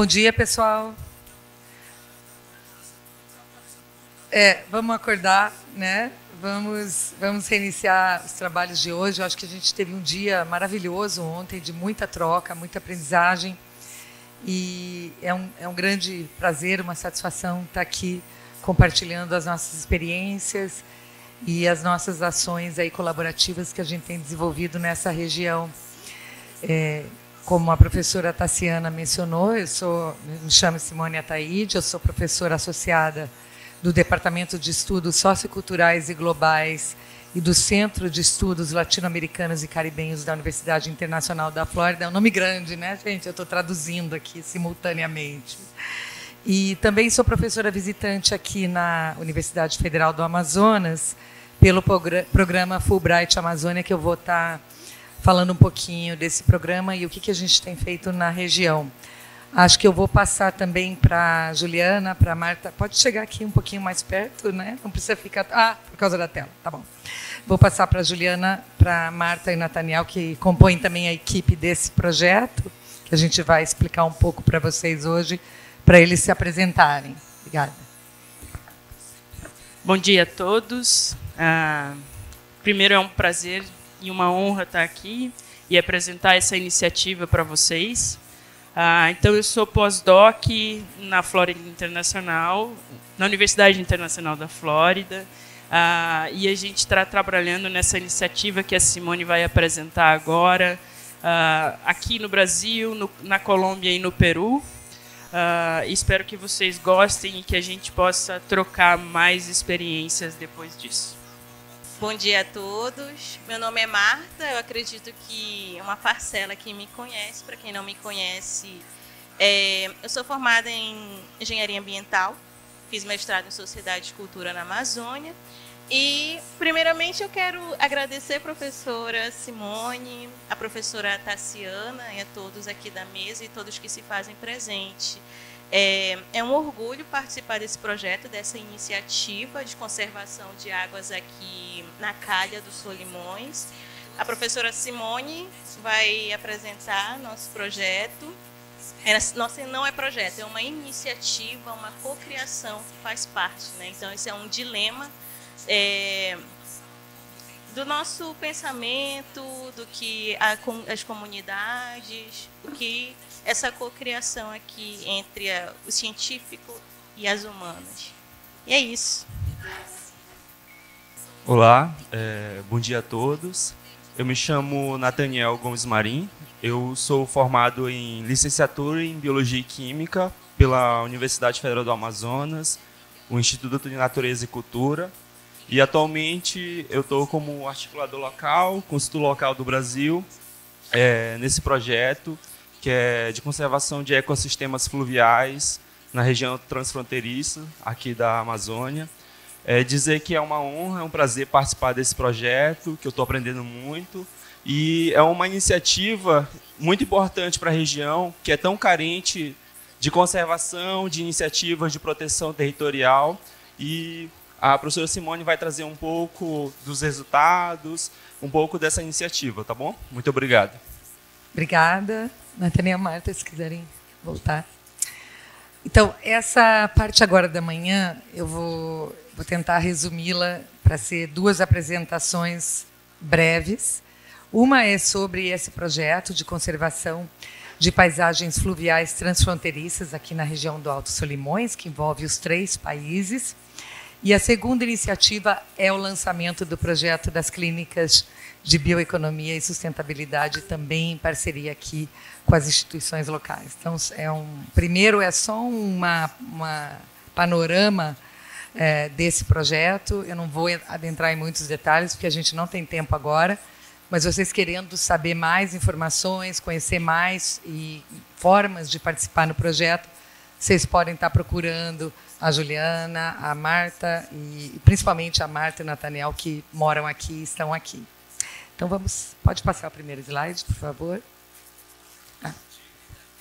Bom dia, pessoal. Vamos acordar, né? Vamos reiniciar os trabalhos de hoje. Eu acho que a gente teve um dia maravilhoso ontem, de muita troca, muita aprendizagem. E é um grande prazer, uma satisfação estar aqui compartilhando as nossas experiências e as nossas ações aí colaborativas que a gente tem desenvolvido nessa região. Como a professora Tassiana mencionou, me chamo Simone Ataíde, eu sou professora associada do Departamento de Estudos Socioculturais e Globais e do Centro de Estudos Latino-Americanos e Caribenhos da Universidade Internacional da Flórida. É um nome grande, né, gente? Eu estou traduzindo aqui simultaneamente. E também sou professora visitante aqui na Universidade Federal do Amazonas, pelo programa Fulbright Amazônia, que eu vou estar falando um pouquinho desse programa e o que a gente tem feito na região. Acho que eu vou passar também para a Juliana, para a Marta. Pode chegar aqui um pouquinho mais perto, né? Não precisa ficar... por causa da tela. Tá bom. Vou passar para a Juliana, para a Marta e Nathaniel, que compõem também a equipe desse projeto, que a gente vai explicar um pouco para vocês hoje, para eles se apresentarem. Obrigada. Bom dia a todos. Primeiro, é um prazer e uma honra estar aqui e apresentar essa iniciativa para vocês. Então, eu sou pós-doc na Flórida Internacional, na Universidade Internacional da Flórida, e a gente está trabalhando nessa iniciativa que a Simone vai apresentar agora, aqui no Brasil, na Colômbia e no Peru. Espero que vocês gostem e que a gente possa trocar mais experiências depois disso. Bom dia a todos. Meu nome é Marta. Eu acredito que uma parcela que me conhece. Para quem não me conhece, eu sou formada em Engenharia Ambiental. Fiz mestrado em Sociedade e Cultura na Amazônia. E, primeiramente, eu quero agradecer a professora Simone, a professora Tassiana e a todos aqui da mesa e todos que se fazem presente. É um orgulho participar desse projeto, dessa iniciativa de conservação de águas aqui na Calha dos Solimões. A professora Simone vai apresentar nosso projeto. Não é projeto, é uma iniciativa, uma cocriação que faz parte, né? Então, esse é um dilema do nosso pensamento, do que as comunidades, o que essa cocriação aqui entre o científico e as humanas. E é isso. Olá, bom dia a todos. Eu me chamo Nathaniel Gomes Marim. Eu sou formado em licenciatura em Biologia e Química pela Universidade Federal do Amazonas, o Instituto de Natureza e Cultura. E atualmente eu estou como articulador local, consultor local do Brasil, nesse projeto que é de conservação de ecossistemas fluviais na região transfronteiriça aqui da Amazônia. Dizer que é uma honra, é um prazer participar desse projeto, que eu estou aprendendo muito. E é uma iniciativa muito importante para a região, que é tão carente de conservação, de iniciativas de proteção territorial. E a professora Simone vai trazer um pouco dos resultados, um pouco dessa iniciativa, tá bom? Muito obrigado. Obrigada. Nathaniel, Marta, se quiserem voltar. Então, essa parte agora da manhã, eu vou tentar resumi-la para ser duas apresentações breves. Uma é sobre esse projeto de conservação de paisagens fluviais transfronteiriças aqui na região do Alto Solimões, que envolve os 3 países. E a segunda iniciativa é o lançamento do projeto das clínicas de bioeconomia e sustentabilidade, também em parceria aqui com as instituições locais. Então, primeiro é só uma panorama desse projeto. Eu não vou adentrar em muitos detalhes, porque a gente não tem tempo agora, mas vocês querendo saber mais informações, conhecer mais e formas de participar no projeto, vocês podem estar procurando a Juliana, a Marta, e principalmente a Marta e o Nathaniel, que moram aqui e estão aqui. Então, pode passar o primeiro slide, por favor.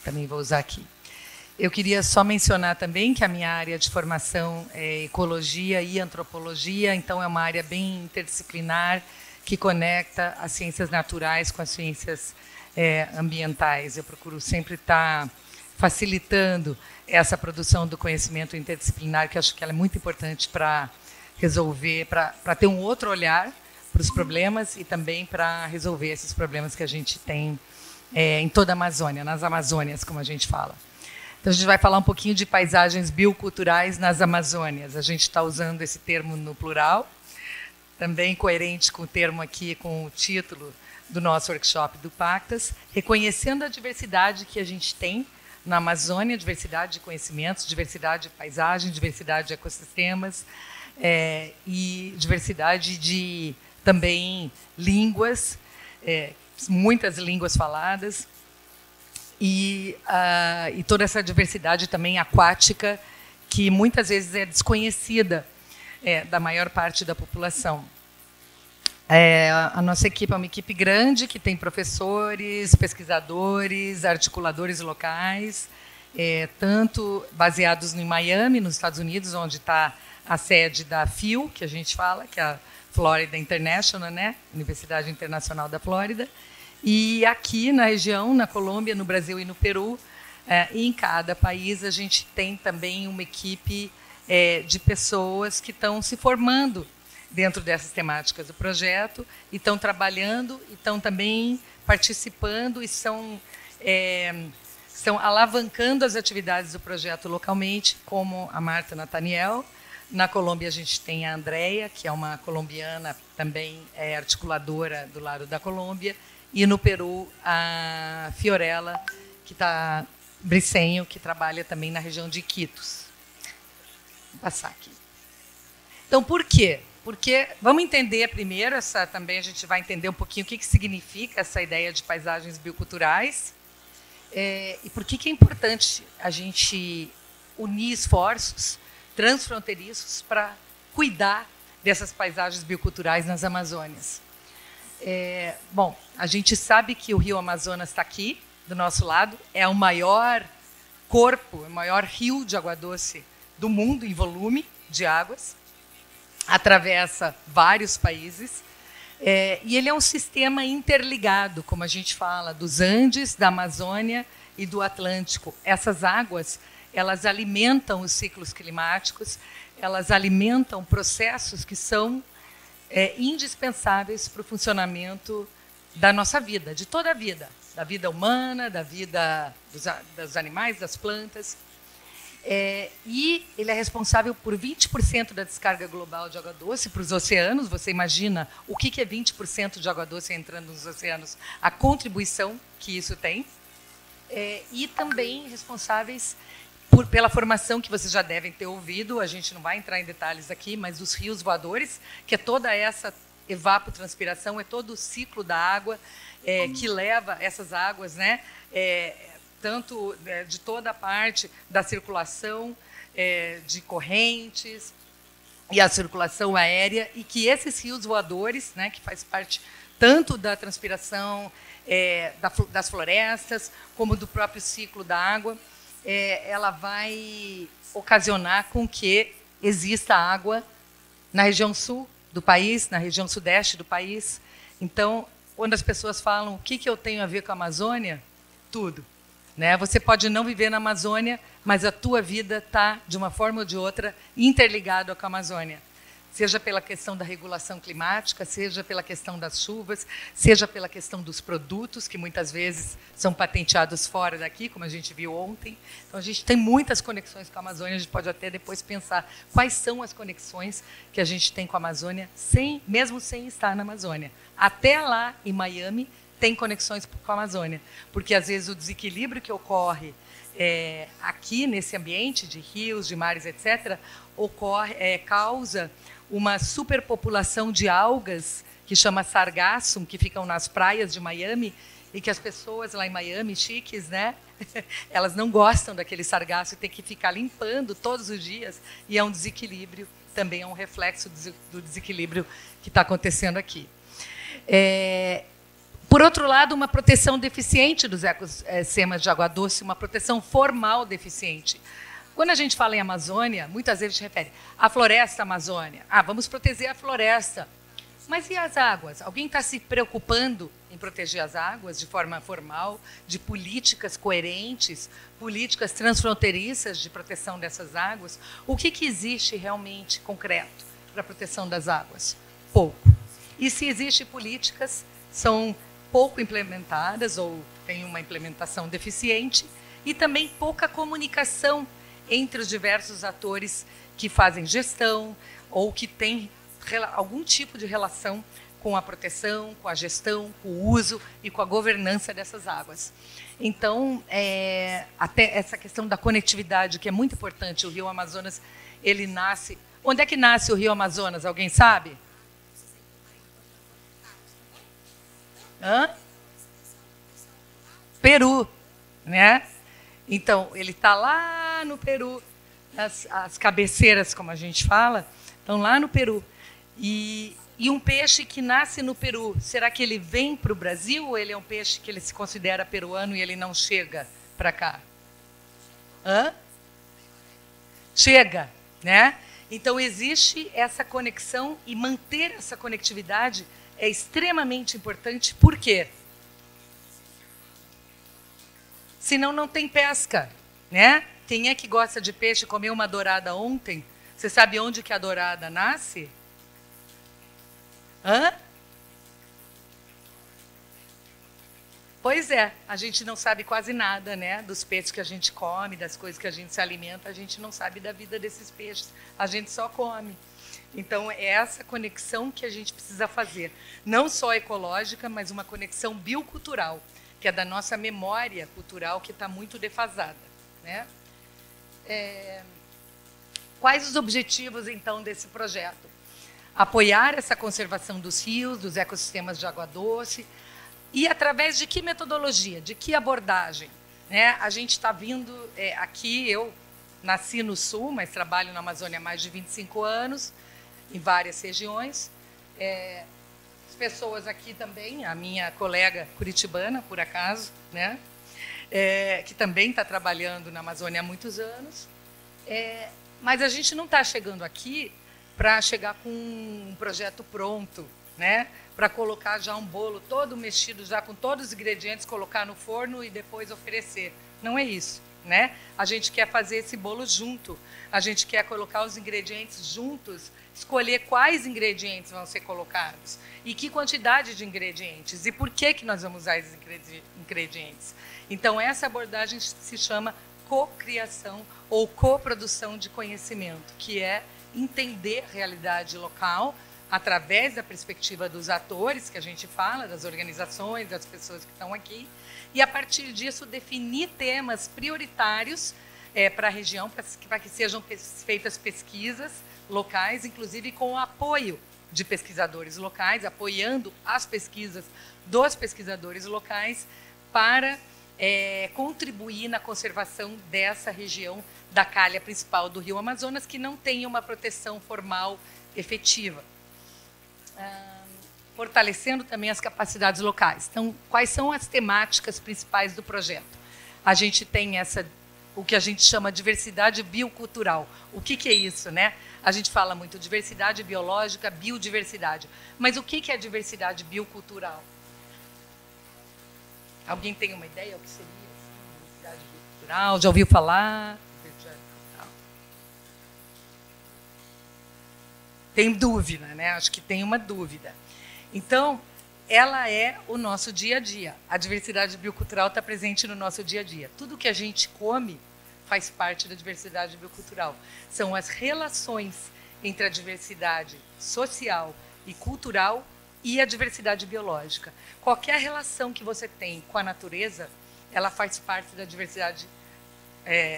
Também vou usar aqui. Eu queria só mencionar também que a minha área de formação é ecologia e antropologia, então é uma área bem interdisciplinar, que conecta as ciências naturais com as ciências ambientais. Eu procuro sempre estar facilitando essa produção do conhecimento interdisciplinar, que eu acho que ela é muito importante para resolver, para ter um outro olhar para os problemas e também para resolver esses problemas que a gente tem em toda a Amazônia, nas Amazônias, como a gente fala. Então, a gente vai falar um pouquinho de paisagens bioculturais nas Amazônias. A gente está usando esse termo no plural, também coerente com o termo aqui, com o título do nosso workshop do Pactas, reconhecendo a diversidade que a gente tem na Amazônia, diversidade de conhecimentos, diversidade de paisagem, diversidade de ecossistemas e diversidade de, também, línguas, muitas línguas faladas, e toda essa diversidade também aquática, que muitas vezes é desconhecida da maior parte da população. A nossa equipe é uma equipe grande, que tem professores, pesquisadores, articuladores locais, tanto baseados em Miami, nos Estados Unidos, onde está a sede da FIU, que a gente fala, que é a Florida International, né? Universidade Internacional da Flórida, e aqui na região, na Colômbia, no Brasil e no Peru, e em cada país a gente tem também uma equipe de pessoas que estão se formando dentro dessas temáticas do projeto, e estão trabalhando, e estão também participando, e estão alavancando as atividades do projeto localmente, como a Marta Nathaniel. Na Colômbia, a gente tem a Andrea, que é uma colombiana, também articuladora do lado da Colômbia, e no Peru, a Fiorella, que está Bricenho, que trabalha também na região de Iquitos. Vou passar aqui. Então, por quê? Porque vamos entender primeiro, também a gente vai entender um pouquinho o que significa essa ideia de paisagens bioculturais, e por que é importante a gente unir esforços transfronteiriços para cuidar dessas paisagens bioculturais nas Amazônias. Bom, a gente sabe que o rio Amazonas está aqui, do nosso lado, é o maior corpo, o maior rio de água doce do mundo em volume de águas, atravessa vários países, e ele é um sistema interligado, como a gente fala, dos Andes, da Amazônia e do Atlântico. Essas águas, elas alimentam os ciclos climáticos, elas alimentam processos que são indispensáveis para o funcionamento da nossa vida, de toda a vida, da vida humana, da vida dos animais, das plantas. E ele é responsável por 20% da descarga global de água doce para os oceanos. Você imagina o que é 20% de água doce entrando nos oceanos, a contribuição que isso tem. E também responsáveis pela formação que vocês já devem ter ouvido, a gente não vai entrar em detalhes aqui, mas os rios voadores, que é toda essa evapotranspiração, é todo o ciclo da água que leva essas águas, né, tanto de toda a parte da circulação de correntes e a circulação aérea, e que esses rios voadores, né, que faz parte tanto da transpiração das florestas, como do próprio ciclo da água, ela vai ocasionar com que exista água na região sul do país, na região sudeste do país. Então, quando as pessoas falam o que eu tenho a ver com a Amazônia, tudo. Né? Você pode não viver na Amazônia, mas a tua vida está, de uma forma ou de outra, interligada com a Amazônia. Seja pela questão da regulação climática, seja pela questão das chuvas, seja pela questão dos produtos, que muitas vezes são patenteados fora daqui, como a gente viu ontem. Então, a gente tem muitas conexões com a Amazônia, a gente pode até depois pensar quais são as conexões que a gente tem com a Amazônia, mesmo sem estar na Amazônia. Até lá, em Miami, tem conexões com a Amazônia, porque, às vezes, o desequilíbrio que ocorre aqui, nesse ambiente de rios, de mares, etc., causa uma superpopulação de algas, que chama sargassum, que ficam nas praias de Miami, e que as pessoas lá em Miami, chiques, né, elas não gostam daquele sargaço e tem que ficar limpando todos os dias, e é um desequilíbrio, também é um reflexo do desequilíbrio que está acontecendo aqui. Por outro lado, uma proteção deficiente dos ecossistemas de água doce, uma proteção formal deficiente. Quando a gente fala em Amazônia, muitas vezes a gente refere à floresta Amazônia. Vamos proteger a floresta. Mas e as águas? Alguém está se preocupando em proteger as águas de forma formal, de políticas coerentes, políticas transfronteiriças de proteção dessas águas? O que existe realmente concreto para a proteção das águas? Pouco. E se existem políticas, são pouco implementadas ou têm uma implementação deficiente e também pouca comunicação entre os diversos atores que fazem gestão ou que têm algum tipo de relação com a proteção, com a gestão, com o uso e com a governança dessas águas. Então, até essa questão da conectividade, que é muito importante. O Rio Amazonas, ele nasce... Onde é que nasce o Rio Amazonas? Alguém sabe? Peru, né? Então, ele está lá no Peru, as cabeceiras, como a gente fala, estão lá no Peru. E um peixe que nasce no Peru, será que ele vem para o Brasil ou ele é um peixe que ele se considera peruano e ele não chega para cá? Chega, né? Então, existe essa conexão e manter essa conectividade é extremamente importante. Por quê? Senão não tem pesca, né? Quem é que gosta de peixe, comeu uma dourada ontem? Você sabe onde que a dourada nasce? Pois é, a gente não sabe quase nada, né? Dos peixes que a gente come, das coisas que a gente se alimenta, a gente não sabe da vida desses peixes, a gente só come. Então, é essa conexão que a gente precisa fazer, não só ecológica, mas uma conexão biocultural, que é da nossa memória cultural, que está muito defasada, né? Quais os objetivos, então, desse projeto? Apoiar essa conservação dos rios, dos ecossistemas de água doce, e através de que metodologia, de que abordagem, né? A gente está vindo aqui, eu nasci no Sul, mas trabalho na Amazônia há mais de 25 anos, em várias regiões. As pessoas aqui também, a minha colega curitibana, por acaso, né? Que também está trabalhando na Amazônia há muitos anos. Mas a gente não está chegando aqui para chegar com um projeto pronto, né? Para colocar já um bolo todo mexido, já com todos os ingredientes, colocar no forno e depois oferecer. Não é isso, né? A gente quer fazer esse bolo junto, a gente quer colocar os ingredientes juntos, escolher quais ingredientes vão ser colocados e que quantidade de ingredientes e por que nós vamos usar esses ingredientes. Então, essa abordagem se chama cocriação ou coprodução de conhecimento, que é entender a realidade local através da perspectiva dos atores que a gente fala, das organizações, das pessoas que estão aqui, e a partir disso definir temas prioritários para a região, para que sejam feitas pesquisas locais, inclusive com o apoio de pesquisadores locais, apoiando as pesquisas dos pesquisadores locais para contribuir na conservação dessa região da calha principal do Rio Amazonas, que não tem uma proteção formal efetiva. Fortalecendo também as capacidades locais. Então, quais são as temáticas principais do projeto? A gente tem o que a gente chama de diversidade biocultural. O que é isso, né? A gente fala muito diversidade biológica, biodiversidade. Mas o que é diversidade biocultural? Alguém tem uma ideia do que seria diversidade biocultural? Já ouviu falar? Tem dúvida, né? Acho que tem uma dúvida. Então, ela é o nosso dia a dia. A diversidade biocultural está presente no nosso dia a dia. Tudo que a gente come faz parte da diversidade biocultural. São as relações entre a diversidade social e cultural e a diversidade biológica. Qualquer relação que você tem com a natureza, ela faz parte da diversidade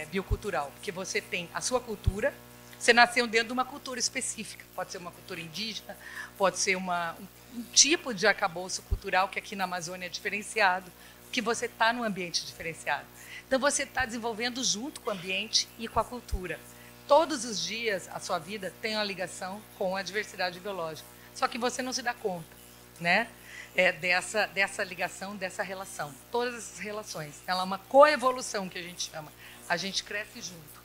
biocultural, porque você tem a sua cultura. Você nasceu dentro de uma cultura específica, pode ser uma cultura indígena, pode ser um tipo de arcabouço cultural que aqui na Amazônia é diferenciado, que você está num ambiente diferenciado. Então, você está desenvolvendo junto com o ambiente e com a cultura. Todos os dias, a sua vida tem uma ligação com a diversidade biológica, só que você não se dá conta, né? Dessa ligação, dessa relação. Todas essas relações. Ela é uma coevolução, que a gente chama. A gente cresce junto.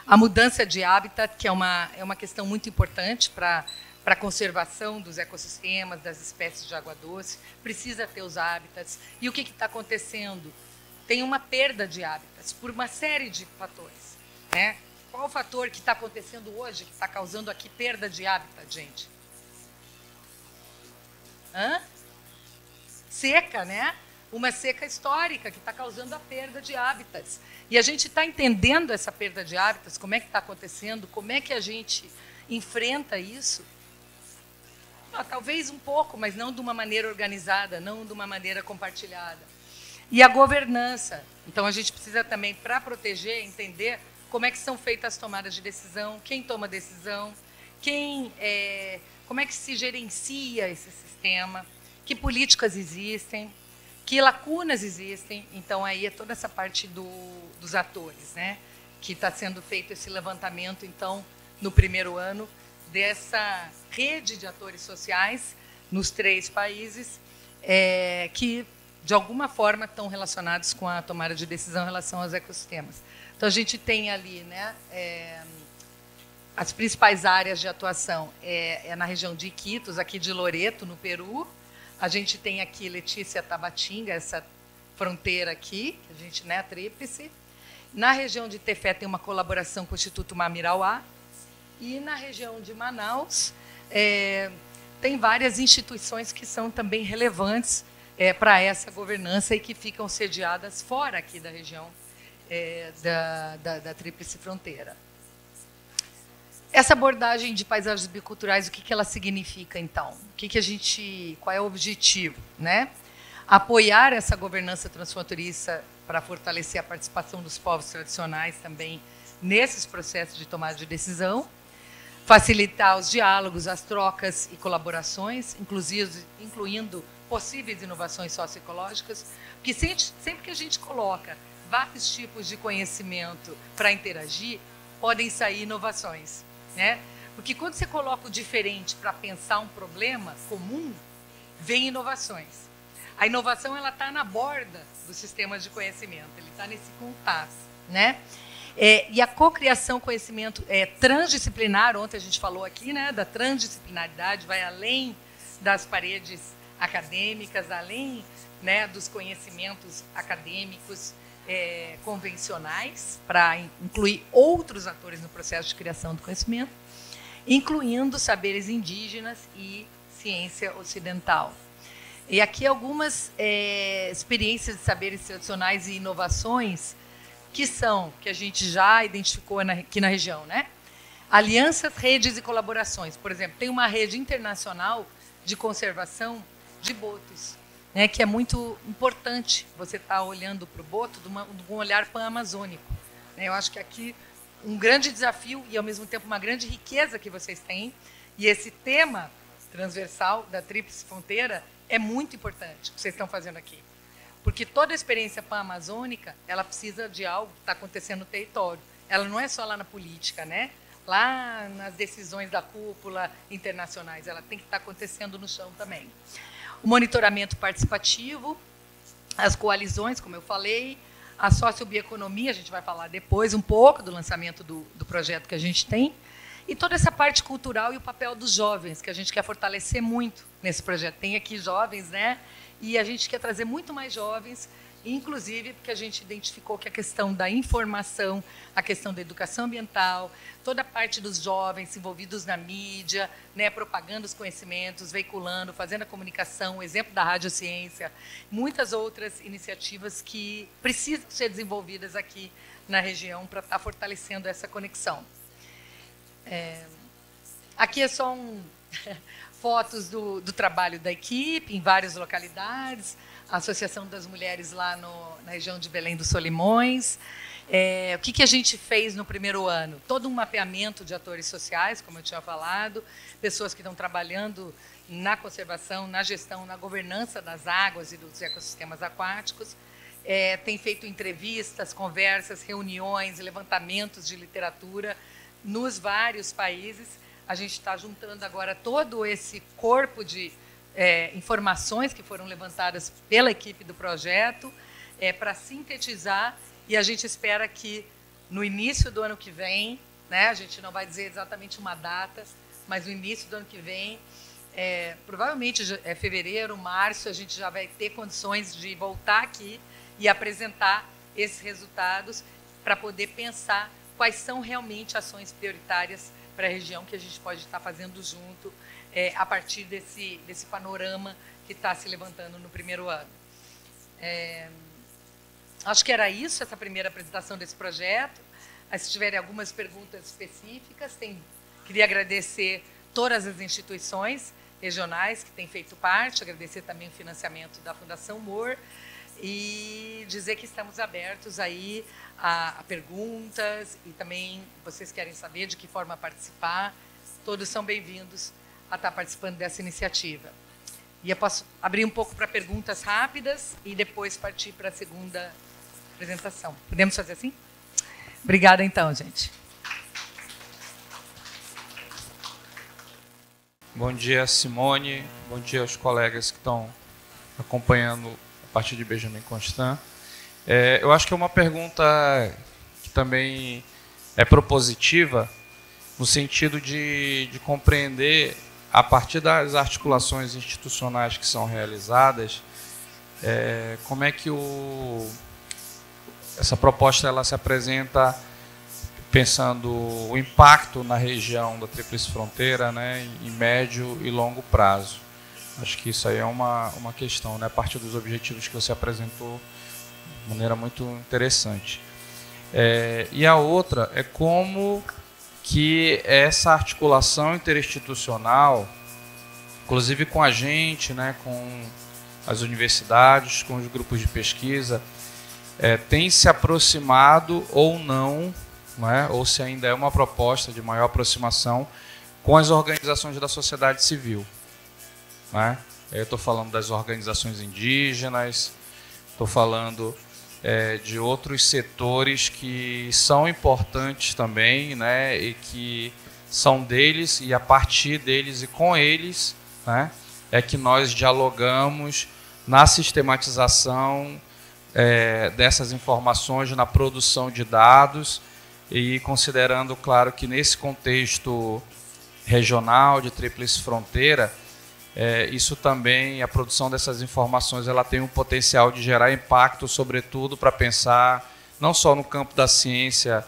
A mudança de hábitat, que é uma questão muito importante para para a conservação dos ecossistemas, das espécies de água doce, precisa ter os hábitats. E o que está acontecendo? Tem uma perda de hábitats por uma série de fatores, né? Qual o fator que está acontecendo hoje, que está causando aqui perda de hábitat, gente? Seca, né? Uma seca histórica que está causando a perda de hábitats. E a gente está entendendo essa perda de hábitats, como é que está acontecendo, como é que a gente enfrenta isso. Talvez um pouco, mas não de uma maneira organizada, não de uma maneira compartilhada. E a governança. Então, a gente precisa também, para proteger, entender como é que são feitas as tomadas de decisão, quem toma decisão, como é que se gerencia esse sistema, que políticas existem, que lacunas existem. Então, aí é toda essa parte dos atores, né? Que está sendo feito esse levantamento, então, no primeiro ano, dessa rede de atores sociais nos 3 países que, de alguma forma, estão relacionados com a tomada de decisão em relação aos ecossistemas. Então, a gente tem ali, né, as principais áreas de atuação na região de Iquitos, aqui de Loreto, no Peru. A gente tem aqui Letícia Tabatinga, essa fronteira aqui, que a gente, né, a tríplice. Na região de Tefé tem uma colaboração com o Instituto Mamirauá. E na região de Manaus tem várias instituições que são também relevantes para essa governança e que ficam sediadas fora aqui da região da Tríplice Fronteira. Essa abordagem de paisagens biculturais, o que ela significa, então? Qual é o objetivo, né? Apoiar essa governança transfronteiriça para fortalecer a participação dos povos tradicionais também nesses processos de tomada de decisão, facilitar os diálogos, as trocas e colaborações, incluindo possíveis inovações socioecológicas, porque sempre que a gente coloca vários tipos de conhecimento para interagir, podem sair inovações, né? Porque quando você coloca o diferente para pensar um problema comum, vem inovações. A inovação ela está na borda dos sistemas de conhecimento, ele está nesse contato, né? E a cocriação conhecimento transdisciplinar, ontem a gente falou aqui, né, da transdisciplinaridade, vai além das paredes acadêmicas, além, né, dos conhecimentos acadêmicos convencionais, para incluir outros atores no processo de criação do conhecimento, incluindo saberes indígenas e ciência ocidental. E aqui algumas experiências de saberes tradicionais e inovações que a gente já identificou aqui na região, né? Alianças, redes e colaborações. Por exemplo, tem uma rede internacional de conservação de botos, né, que é muito importante você estar olhando para o boto de um olhar pan-amazônico. Eu acho que aqui um grande desafio e, ao mesmo tempo, uma grande riqueza que vocês têm. E esse tema transversal da Tríplice Fronteira é muito importante, o que vocês estão fazendo aqui. Porque toda a experiência pan-amazônica, ela precisa de algo que está acontecendo no território. Ela não é só lá na política, né? Lá nas decisões da cúpula internacionais, ela tem que estar acontecendo no chão também. O monitoramento participativo, as coalizões, como eu falei, a sociobioeconomia, a gente vai falar depois um pouco do lançamento do projeto que a gente tem, e toda essa parte cultural e o papel dos jovens, que a gente quer fortalecer muito nesse projeto. Tem aqui jovens, né? E a gente quer trazer muito mais jovens, inclusive porque a gente identificou que a questão da informação, a questão da educação ambiental, toda a parte dos jovens envolvidos na mídia, né, propagando os conhecimentos, veiculando, fazendo a comunicação, o exemplo da radiociência, muitas outras iniciativas que precisam ser desenvolvidas aqui na região para estar fortalecendo essa conexão. Aqui é só fotos do trabalho da equipe em várias localidades, a Associação das Mulheres lá na região de Belém dos Solimões. O que a gente fez no primeiro ano? Todo um mapeamento de atores sociais, como eu tinha falado, pessoas que estão trabalhando na conservação, na gestão, na governança das águas e dos ecossistemas aquáticos. Tem feito entrevistas, conversas, reuniões, levantamentos de literatura nos vários países. A gente está juntando agora todo esse corpo de informações que foram levantadas pela equipe do projeto para sintetizar, e a gente espera que no início do ano que vem, né, a gente não vai dizer exatamente uma data, mas no início do ano que vem, provavelmente fevereiro, março, a gente já vai ter condições de voltar aqui e apresentar esses resultados para poder pensar quais são realmente ações prioritárias para a região que a gente pode estar fazendo junto a partir desse panorama que está se levantando no primeiro ano. Acho que era isso, essa primeira apresentação desse projeto. Aí, se tiverem algumas perguntas específicas, queria agradecer todas as instituições regionais que têm feito parte, agradecer também o financiamento da Fundação MOR e dizer que estamos abertos aí a perguntas e também vocês querem saber de que forma participar, todos são bem-vindos a estar participando dessa iniciativa. E eu posso abrir um pouco para perguntas rápidas e depois partir para a segunda apresentação. Podemos fazer assim? Obrigada, então, gente. Bom dia, Simone. Bom dia aos colegas que estão acompanhando a partir de Benjamin Constant. Eu acho que é uma pergunta que também é propositiva, no sentido de compreender, a partir das articulações institucionais que são realizadas, como é que essa proposta ela se apresenta pensando o impacto na região da Tríplice Fronteira, né, em médio e longo prazo. Acho que isso aí é uma questão, né, a partir dos objetivos que você apresentou de maneira muito interessante. E a outra é como que essa articulação interinstitucional, inclusive com a gente, né, com as universidades, com os grupos de pesquisa, tem se aproximado ou não, né, ou se ainda é uma proposta de maior aproximação com as organizações da sociedade civil. Né? Eu estou falando das organizações indígenas, estou falando de outros setores que são importantes também, né, e que são deles, e a partir deles e com eles, né, é que nós dialogamos na sistematização dessas informações, na produção de dados, e considerando, claro, que nesse contexto regional de Tríplice Fronteira, isso também, a produção dessas informações, ela tem um potencial de gerar impacto, sobretudo para pensar não só no campo da ciência,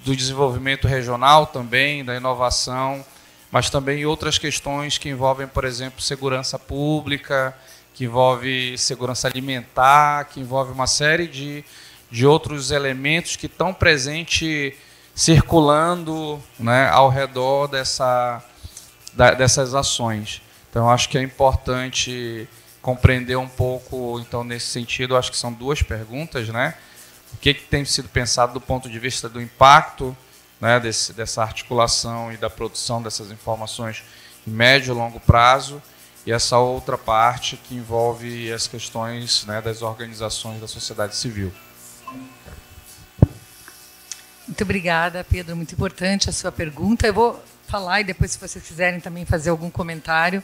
do desenvolvimento regional também, da inovação, mas também em outras questões que envolvem, por exemplo, segurança pública, que envolve segurança alimentar, que envolve uma série de outros elementos que estão presentes, circulando, né, ao redor dessas ações. Então, acho que é importante compreender um pouco, então, nesse sentido, acho que são duas perguntas, né? O que tem sido pensado do ponto de vista do impacto, né, dessa articulação e da produção dessas informações em médio e longo prazo, e essa outra parte que envolve as questões, né, das organizações da sociedade civil. Muito obrigada, Pedro. Muito importante a sua pergunta. Eu vou falar e depois, se vocês quiserem também fazer algum comentário.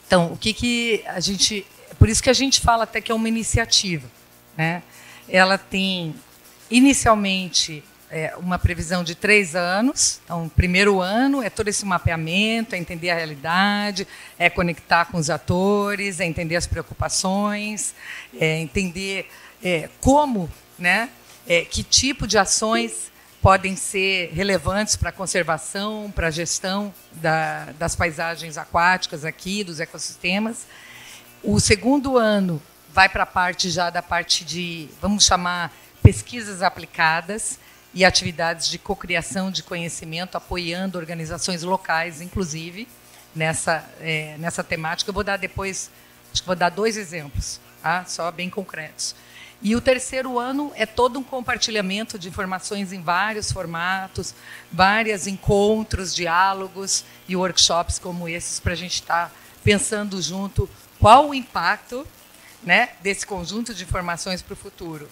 Então, o que a gente... Por isso que a gente fala até que é uma iniciativa, né? Ela tem, inicialmente, uma previsão de 3 anos. Então, o primeiro ano é todo esse mapeamento, é entender a realidade, é conectar com os atores, é entender as preocupações, é entender como, né, que tipo de ações podem ser relevantes para a conservação, para a gestão das paisagens aquáticas aqui, dos ecossistemas. O segundo ano vai para a parte de, vamos chamar, pesquisas aplicadas e atividades de cocriação de conhecimento, apoiando organizações locais, inclusive, nessa temática. Eu vou dar depois, acho que vou dar 2 exemplos, tá? Só bem concretos. E o terceiro ano é todo um compartilhamento de informações em vários formatos, vários encontros, diálogos e workshops como esses, para a gente estar pensando junto qual o impacto, né, desse conjunto de informações para o futuro.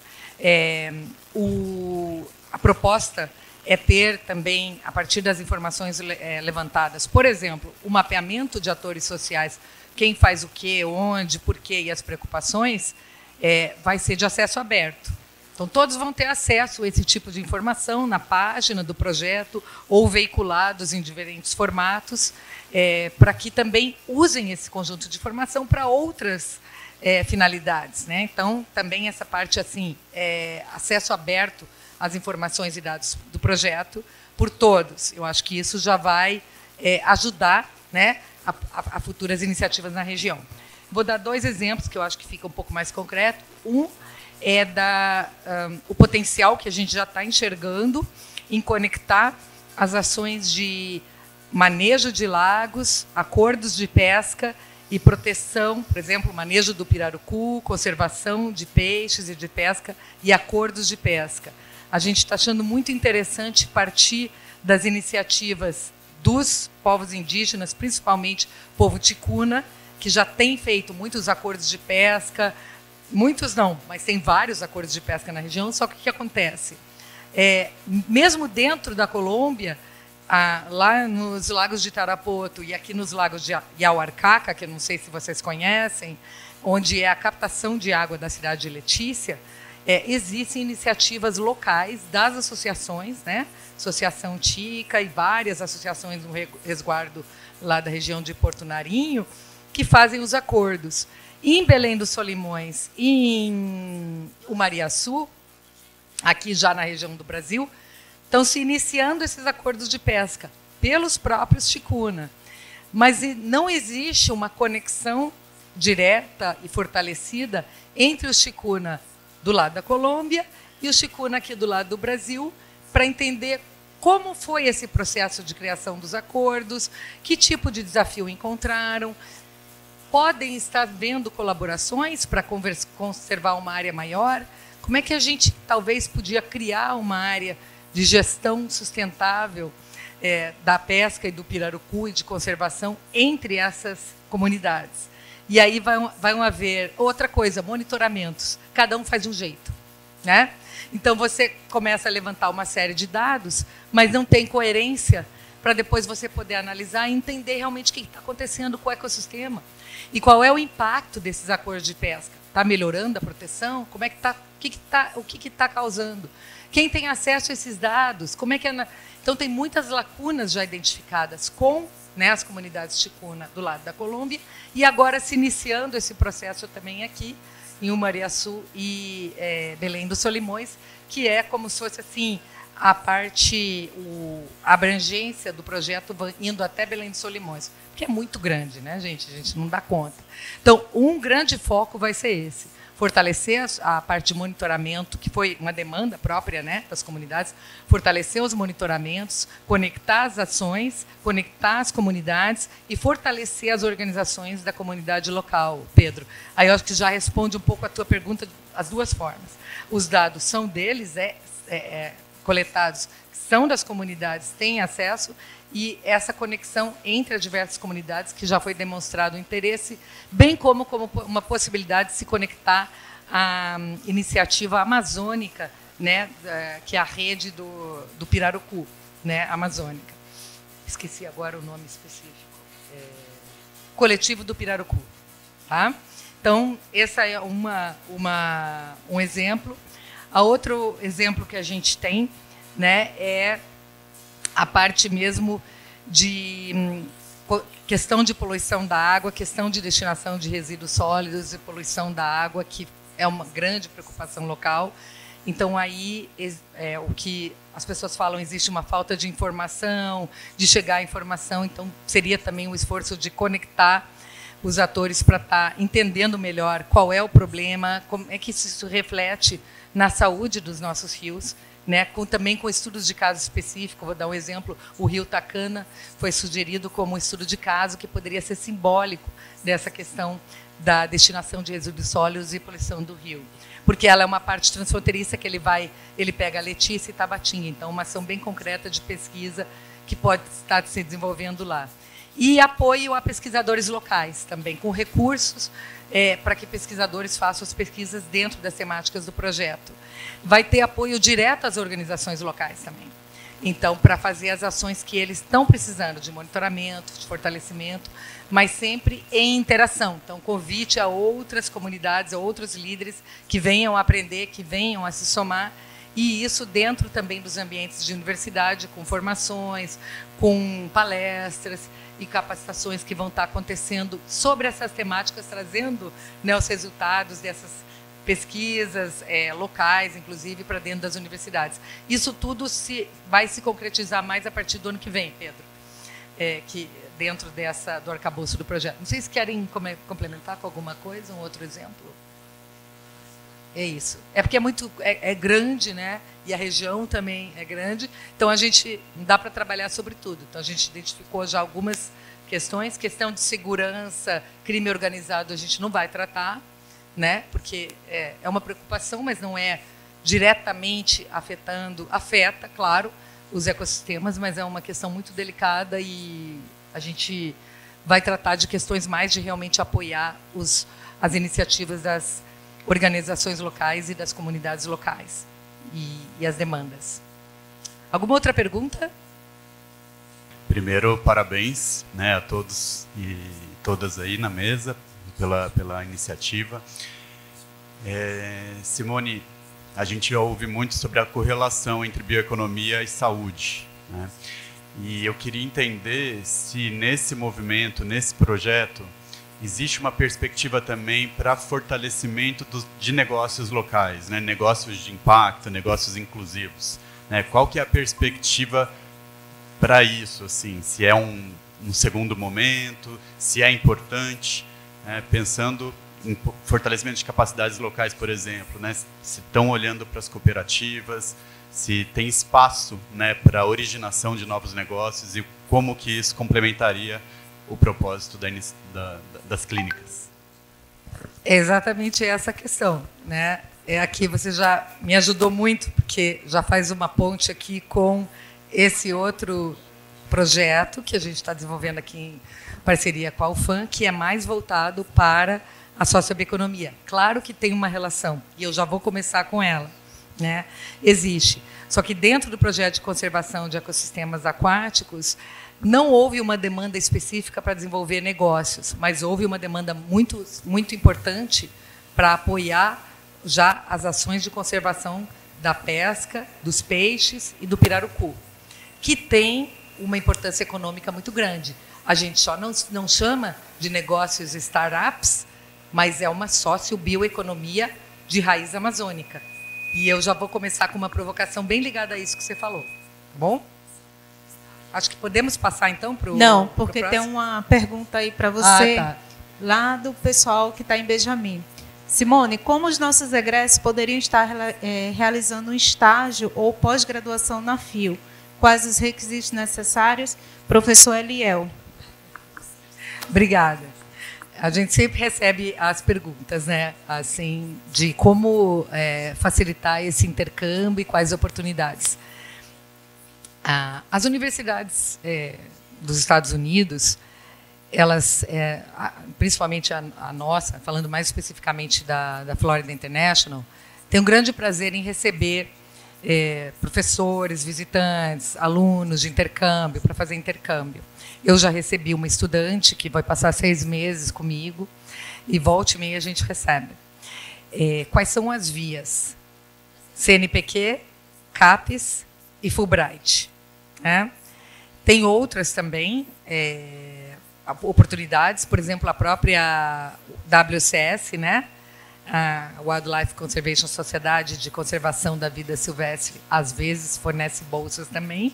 A proposta é ter também, a partir das informações levantadas, por exemplo, o mapeamento de atores sociais, quem faz o quê, onde, por quê e as preocupações, vai ser de acesso aberto. Então, todos vão ter acesso a esse tipo de informação na página do projeto ou veiculados em diferentes formatos, para que também usem esse conjunto de informação para outras finalidades, né? Então, também essa parte assim, acesso aberto às informações e dados do projeto por todos. Eu acho que isso já vai ajudar, né, a futuras iniciativas na região. Vou dar 2 exemplos que eu acho que fica um pouco mais concreto. Um é o potencial que a gente já está enxergando em conectar as ações de manejo de lagos, acordos de pesca e proteção, por exemplo, manejo do pirarucu, conservação de peixes e de pesca e acordos de pesca. A gente está achando muito interessante partir das iniciativas dos povos indígenas, principalmente o povo ticuna, que já tem feito muitos acordos de pesca, muitos não, mas tem vários acordos de pesca na região. Só que o que acontece? Mesmo dentro da Colômbia, lá nos lagos de Tarapoto e aqui nos lagos de Yauarcaca, que eu não sei se vocês conhecem, onde é a captação de água da cidade de Letícia, existem iniciativas locais das associações, né? Associação Tica e várias associações no resguardo lá da região de Porto Narinho, que fazem os acordos. Em Belém dos Solimões e em Umariaçu, aqui já na região do Brasil, estão se iniciando esses acordos de pesca pelos próprios ticuna. Mas não existe uma conexão direta e fortalecida entre os ticuna do lado da Colômbia e os ticuna aqui do lado do Brasil, para entender como foi esse processo de criação dos acordos, que tipo de desafio encontraram. Podem estar vendo colaborações para conservar uma área maior? Como é que a gente talvez podia criar uma área de gestão sustentável da pesca e do pirarucu e de conservação entre essas comunidades? E aí vão haver outra coisa, monitoramentos. Cada um faz de um jeito, né? Então você começa a levantar uma série de dados, mas não tem coerência para depois você poder analisar e entender realmente o que está acontecendo com o ecossistema. E qual é o impacto desses acordos de pesca? Está melhorando a proteção? Como é que tá? O que está causando? Quem tem acesso a esses dados? Como é que Então tem muitas lacunas já identificadas com, né, as comunidades ticuna do lado da Colômbia, e agora se iniciando esse processo também aqui em Umariaçu e Belém dos Solimões, que é como se fosse assim a abrangência do projeto indo até Belém dos Solimões, porque é muito grande, né, gente? A gente não dá conta. Então, um grande foco vai ser esse: fortalecer a parte de monitoramento, que foi uma demanda própria, né, das comunidades, fortalecer os monitoramentos, conectar as ações, conectar as comunidades e fortalecer as organizações da comunidade local, Pedro. Aí eu acho que já responde um pouco a tua pergunta, as duas formas. Os dados são deles, coletados, são das comunidades, têm acesso, e essa conexão entre as diversas comunidades, que já foi demonstrado o interesse, bem como uma possibilidade de se conectar à iniciativa amazônica, né, que é a rede do pirarucu, né, amazônica. Esqueci agora o nome específico. Coletivo do Pirarucu. Tá? Então, esse é um exemplo. Outro exemplo que a gente tem, né, é a parte mesmo de questão de poluição da água, questão de destinação de resíduos sólidos e poluição da água, que é uma grande preocupação local. Então, aí, o que as pessoas falam, existe uma falta de informação, de chegar à informação, então seria também um esforço de conectar os atores para estar entendendo melhor qual é o problema, como é que isso reflete na saúde dos nossos rios, né? Também com estudos de caso específico. Vou dar um exemplo: o rio Tacana foi sugerido como um estudo de caso que poderia ser simbólico dessa questão da destinação de resíduos sólidos e poluição do rio, porque ela é uma parte transfronteiriça que ele pega Letícia e Tabatinga, então uma ação bem concreta de pesquisa que pode estar se desenvolvendo lá. E apoio a pesquisadores locais também, com recursos para que pesquisadores façam as pesquisas dentro das temáticas do projeto. Vai ter apoio direto às organizações locais também. Então, para fazer as ações que eles estão precisando, de monitoramento, de fortalecimento, mas sempre em interação. Então, convite a outras comunidades, a outros líderes que venham a aprender, que venham a se somar, e isso dentro também dos ambientes de universidade, com formações, com palestras e capacitações que vão estar acontecendo sobre essas temáticas, trazendo, né, os resultados dessas pesquisas locais, inclusive, para dentro das universidades. Isso tudo vai se concretizar mais a partir do ano que vem, Pedro, que dentro do arcabouço do projeto. Não sei se querem complementar com alguma coisa, um outro exemplo. É isso. É porque é grande, né? E a região também é grande. Então, a gente não dá para trabalhar sobre tudo. Então, a gente identificou já algumas questões. Questão de segurança, crime organizado, a gente não vai tratar, né? Porque é uma preocupação, mas não é diretamente afeta, claro, os ecossistemas, mas é uma questão muito delicada e a gente vai tratar de questões mais de realmente apoiar as iniciativas das organizações locais e das comunidades locais e as demandas. Alguma outra pergunta? Primeiro, parabéns, né, a todos e todas aí na mesa pela iniciativa. Simone, a gente ouve muito sobre a correlação entre bioeconomia e saúde, né? E eu queria entender se nesse movimento, nesse projeto, existe uma perspectiva também para fortalecimento de negócios locais, né? Negócios de impacto, negócios inclusivos, né? Qual que é a perspectiva para isso? Assim, se é um segundo momento, se é importante, né? Pensando em fortalecimento de capacidades locais, por exemplo, né? Se estão olhando para as cooperativas, se tem espaço, né, para a originação de novos negócios e como que isso complementaria o propósito das clínicas. É exatamente essa a questão, né? Aqui você já me ajudou muito, porque já faz uma ponte aqui com esse outro projeto que a gente está desenvolvendo aqui em parceria com a UFAM, que é mais voltado para a socioeconomia. Claro que tem uma relação, e eu já vou começar com ela, né? Existe. Só que dentro do projeto de conservação de ecossistemas aquáticos, não houve uma demanda específica para desenvolver negócios, mas houve uma demanda muito, muito importante para apoiar já as ações de conservação da pesca, dos peixes e do pirarucu, que tem uma importância econômica muito grande. A gente só não chama de negócios startups, mas é uma sociobioeconomia de raiz amazônica. E eu já vou começar com uma provocação bem ligada a isso que você falou. Tá bom? Acho que podemos passar, então, para o Não, porque tem uma pergunta aí para você, tá, lá do pessoal que está em Benjamin. Simone, como os nossos egressos poderiam estar realizando um estágio ou pós-graduação na FIO? Quais os requisitos necessários? Professor Eliel. Obrigada. A gente sempre recebe as perguntas, né, assim, de como facilitar esse intercâmbio e quais oportunidades. As universidades dos Estados Unidos, elas, principalmente a nossa, falando mais especificamente da Florida International, tem um grande prazer em receber professores, visitantes, alunos de intercâmbio, para fazer intercâmbio. Eu já recebi uma estudante que vai passar 6 meses comigo, e volta e meia a gente recebe. Quais são as vias? CNPq, CAPES e Fulbright. Né? Tem outras também, oportunidades, por exemplo, a própria WCS, né? A Wildlife Conservation Sociedade de Conservação da Vida Silvestre, às vezes fornece bolsas também.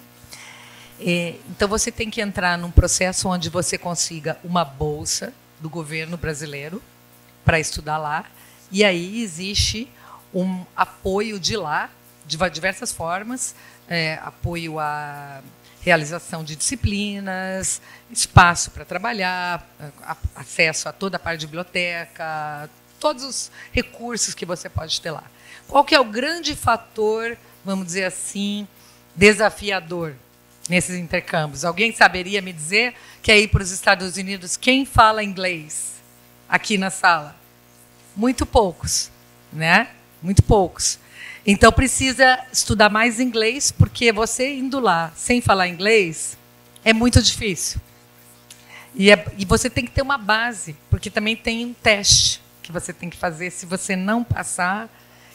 Então, você tem que entrar num processo onde você consiga uma bolsa do governo brasileiro para estudar lá, e aí existe um apoio de lá, de diversas formas, apoio à realização de disciplinas, espaço para trabalhar, acesso a toda a parte de biblioteca, todos os recursos que você pode ter lá. Qual que é o grande fator, vamos dizer assim, desafiador nesses intercâmbios? Alguém saberia me dizer que é ir para os Estados Unidos quem fala inglês aqui na sala? Muito poucos, né? Muito poucos. Então, precisa estudar mais inglês, porque você indo lá sem falar inglês é muito difícil. E você tem que ter uma base, porque também tem um teste que você tem que fazer. Se você não passar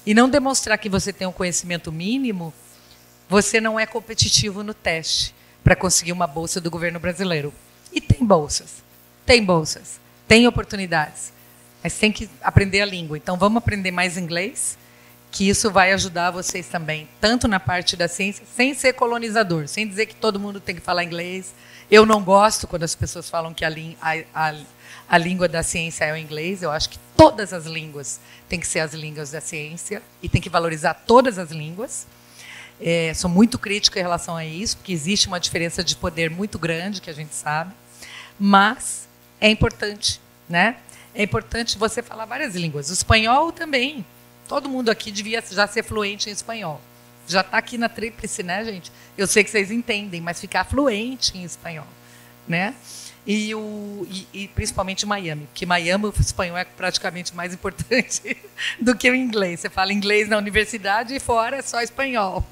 e não demonstrar que você tem um conhecimento mínimo, você não é competitivo no teste para conseguir uma bolsa do governo brasileiro. E tem bolsas, tem oportunidades, mas tem que aprender a língua. Então, vamos aprender mais inglês, que isso vai ajudar vocês também, tanto na parte da ciência, sem ser colonizador, sem dizer que todo mundo tem que falar inglês. Eu não gosto quando as pessoas falam que a língua da ciência é o inglês. Eu acho que todas as línguas têm que ser as línguas da ciência e tem que valorizar todas as línguas. Sou muito crítica em relação a isso, porque existe uma diferença de poder muito grande, que a gente sabe, mas é importante, né? É importante você falar várias línguas. O espanhol também. Todo mundo aqui devia já ser fluente em espanhol. Já está aqui na tríplice, né, gente? Eu sei que vocês entendem, mas ficar fluente em espanhol, né? E principalmente Miami, porque Miami o espanhol é praticamente mais importante do que o inglês. Você fala inglês na universidade e fora é só espanhol.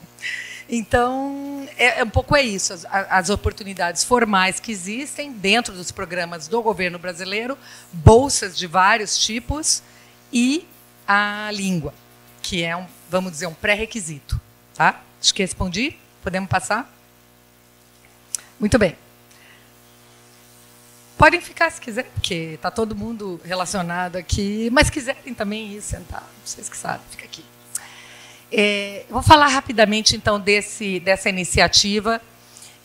Então, um pouco isso. As oportunidades formais que existem dentro dos programas do governo brasileiro, bolsas de vários tipos e a língua, que é, vamos dizer, um pré-requisito. Tá? Acho que respondi. Podemos passar? Muito bem. Podem ficar se quiserem, porque está todo mundo relacionado aqui, mas quiserem também ir sentar, vocês que sabem, fica aqui. Vou falar rapidamente, então, dessa iniciativa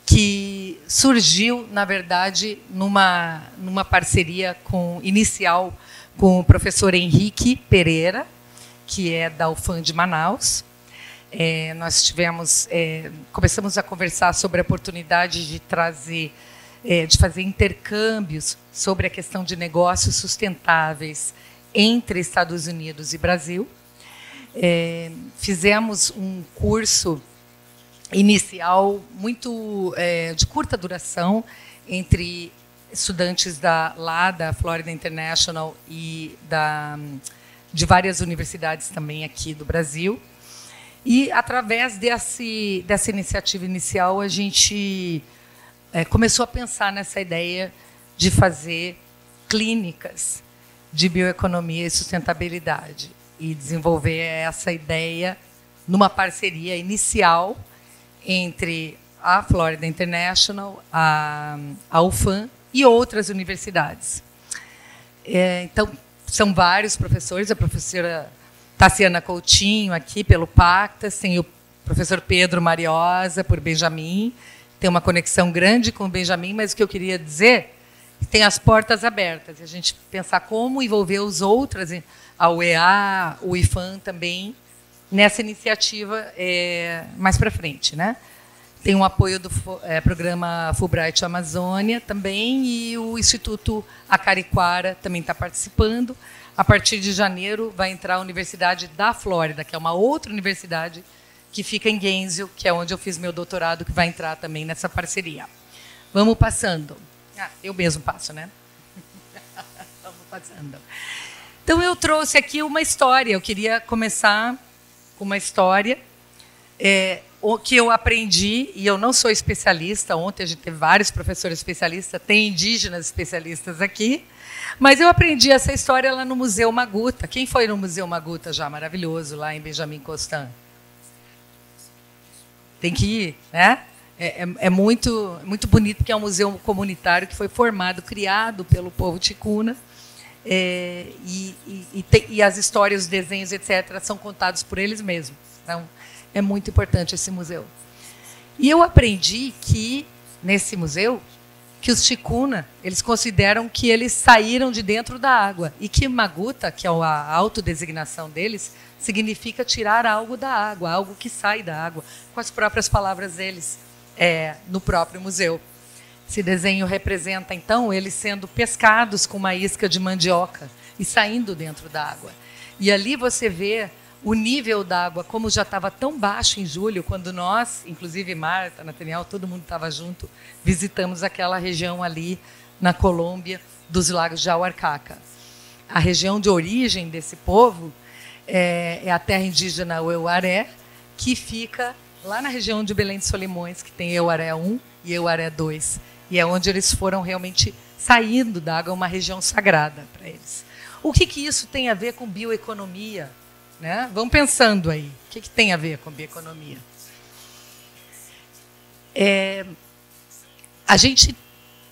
que surgiu, na verdade, numa parceria inicial com o professor Henrique Pereira, que é da UFAM de Manaus. Nós começamos a conversar sobre a oportunidade de fazer intercâmbios sobre a questão de negócios sustentáveis entre Estados Unidos e Brasil. Fizemos um curso inicial muito de curta duração entre estudantes da Florida International e de várias universidades também aqui do Brasil. E, através dessa iniciativa inicial, a gente começou a pensar nessa ideia de fazer clínicas de bioeconomia e sustentabilidade e desenvolver essa ideia numa parceria inicial entre a Florida International, a UFAM e outras universidades. Então, são vários professores, a professora Tassiana Coutinho, aqui pelo Pactas, tem o professor Pedro Mariosa, por Benjamin, tem uma conexão grande com o Benjamin, mas o que eu queria dizer é que tem as portas abertas, e a gente pensar como envolver os outros, a UEA, o IFAM também, nessa iniciativa mais para frente, né? Tem um apoio do programa Fulbright Amazônia também, e o Instituto Acariquara também está participando. A partir de janeiro vai entrar a Universidade da Flórida, que é uma outra universidade que fica em Gainesville, que é onde eu fiz meu doutorado, que vai entrar também nessa parceria. Vamos passando. Eu mesmo passo, né? Vamos passando. Então, eu trouxe aqui uma história. Eu queria começar com uma história o que eu aprendi, e eu não sou especialista. Ontem a gente teve vários professores especialistas, tem indígenas especialistas aqui, mas eu aprendi essa história lá no Museu Maguta. Quem foi no Museu Maguta já? Maravilhoso, lá em Benjamin Constant. Tem que ir, né? É muito bonito, porque é um museu comunitário que foi formado, criado pelo povo ticuna, e as histórias, os desenhos, etc., são contados por eles mesmos. Então, é muito importante esse museu. E eu aprendi que, nesse museu, que os ticuna, eles consideram que eles saíram de dentro da água, e que Maguta, que é a autodesignação deles, significa tirar algo da água, algo que sai da água, com as próprias palavras deles, no próprio museu. Esse desenho representa, então, eles sendo pescados com uma isca de mandioca e saindo dentro da água. E ali você vê o nível da água, como já estava tão baixo em julho, quando nós, inclusive Marta, Nathaniel, todo mundo estava junto, visitamos aquela região ali na Colômbia, dos lagos de Jauarcaca. A região de origem desse povo é a terra indígena Euaré, que fica lá na região de Belém de Solimões, que tem Euaré 1 e Euaré 2. E é onde eles foram realmente saindo da água, uma região sagrada para eles. O que isso tem a ver com bioeconomia? Né? Vamos pensando aí. O que tem a ver com bioeconomia? A gente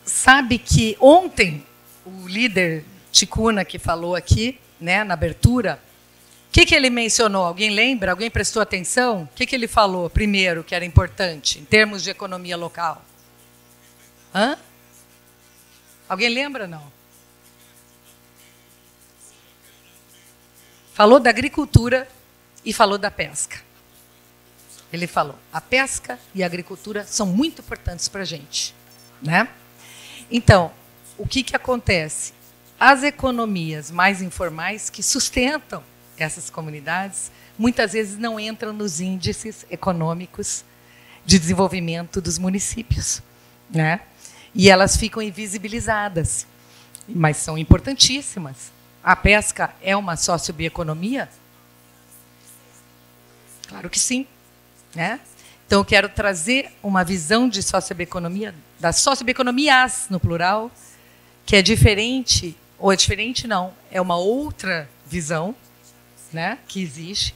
sabe que ontem o líder Ticuna, que falou aqui, né, na abertura, o que ele mencionou? Alguém lembra? Alguém prestou atenção? O que ele falou primeiro que era importante em termos de economia local? Hã? Alguém lembra, não? Falou da agricultura e falou da pesca. Ele falou, a pesca e a agricultura são muito importantes para a gente. Né? Então, o que acontece? As economias mais informais que sustentam essas comunidades, muitas vezes não entram nos índices econômicos de desenvolvimento dos municípios. Né? E elas ficam invisibilizadas, mas são importantíssimas. A pesca é uma sociobioeconomia? Claro que sim. Né? Então, eu quero trazer uma visão de sociobioeconomia, das sociobioeconomias, no plural, que é diferente, ou é diferente não, é uma outra visão, né, que existe,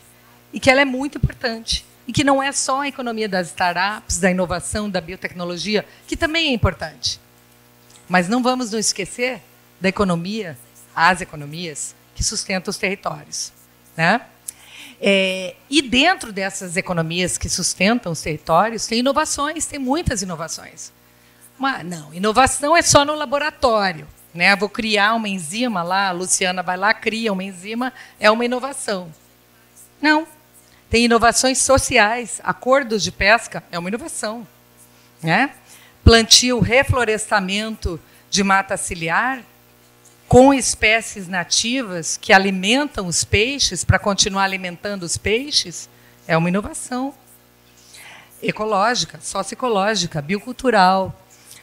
e que ela é muito importante. E que não é só a economia das startups, da inovação, da biotecnologia, que também é importante. Mas não vamos nos esquecer da economia, as economias, que sustentam os territórios. Né? E dentro dessas economias que sustentam os territórios, tem inovações, tem muitas inovações. Mas, não, inovação é só no laboratório. Né? Vou criar uma enzima lá, a Luciana vai lá, cria uma enzima, é uma inovação. Não. Tem inovações sociais. Acordos de pesca é uma inovação. Né? Plantio, reflorestamento de mata ciliar com espécies nativas que alimentam os peixes, para continuar alimentando os peixes, é uma inovação ecológica, socioecológica, biocultural.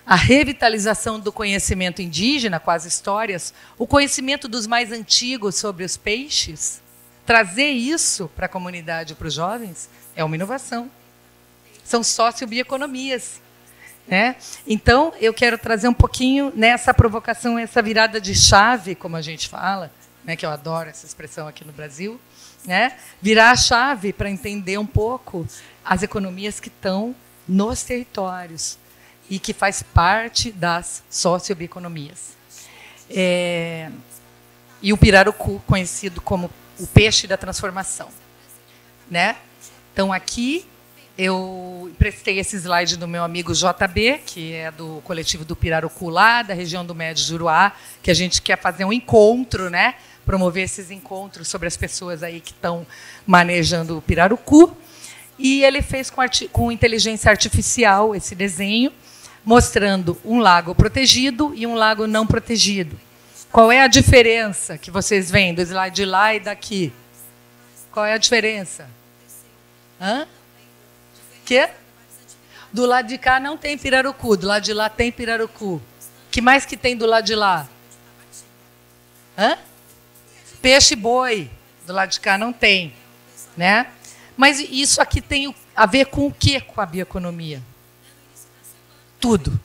A revitalização do conhecimento indígena com as histórias, o conhecimento dos mais antigos sobre os peixes, trazer isso para a comunidade e para os jovens é uma inovação. São sociobioeconomias. Né? Então, eu quero trazer um pouquinho nessa provocação, essa virada de chave, como a gente fala, né, que eu adoro essa expressão aqui no Brasil, né? Virar a chave para entender um pouco as economias que estão nos territórios e que faz parte das sociobioeconomias. E o pirarucu, conhecido como o peixe da transformação. Né? Então, aqui eu emprestei esse slide do meu amigo JB, que é do coletivo do Pirarucu lá, da região do Médio Juruá, que a gente quer fazer um encontro, né? Promover esses encontros sobre as pessoas aí que estão manejando o pirarucu. E ele fez com inteligência artificial esse desenho, mostrando um lago protegido e um lago não protegido. Qual é a diferença que vocês veem do slide de lá e daqui? Qual é a diferença? Hã? Que? Do lado de cá não tem pirarucu, do lado de lá tem pirarucu. Que mais que tem do lado de lá? Hã? Peixe-boi. Do lado de cá não tem. Né? Mas isso aqui tem a ver com o quê? Com a bioeconomia? Tudo.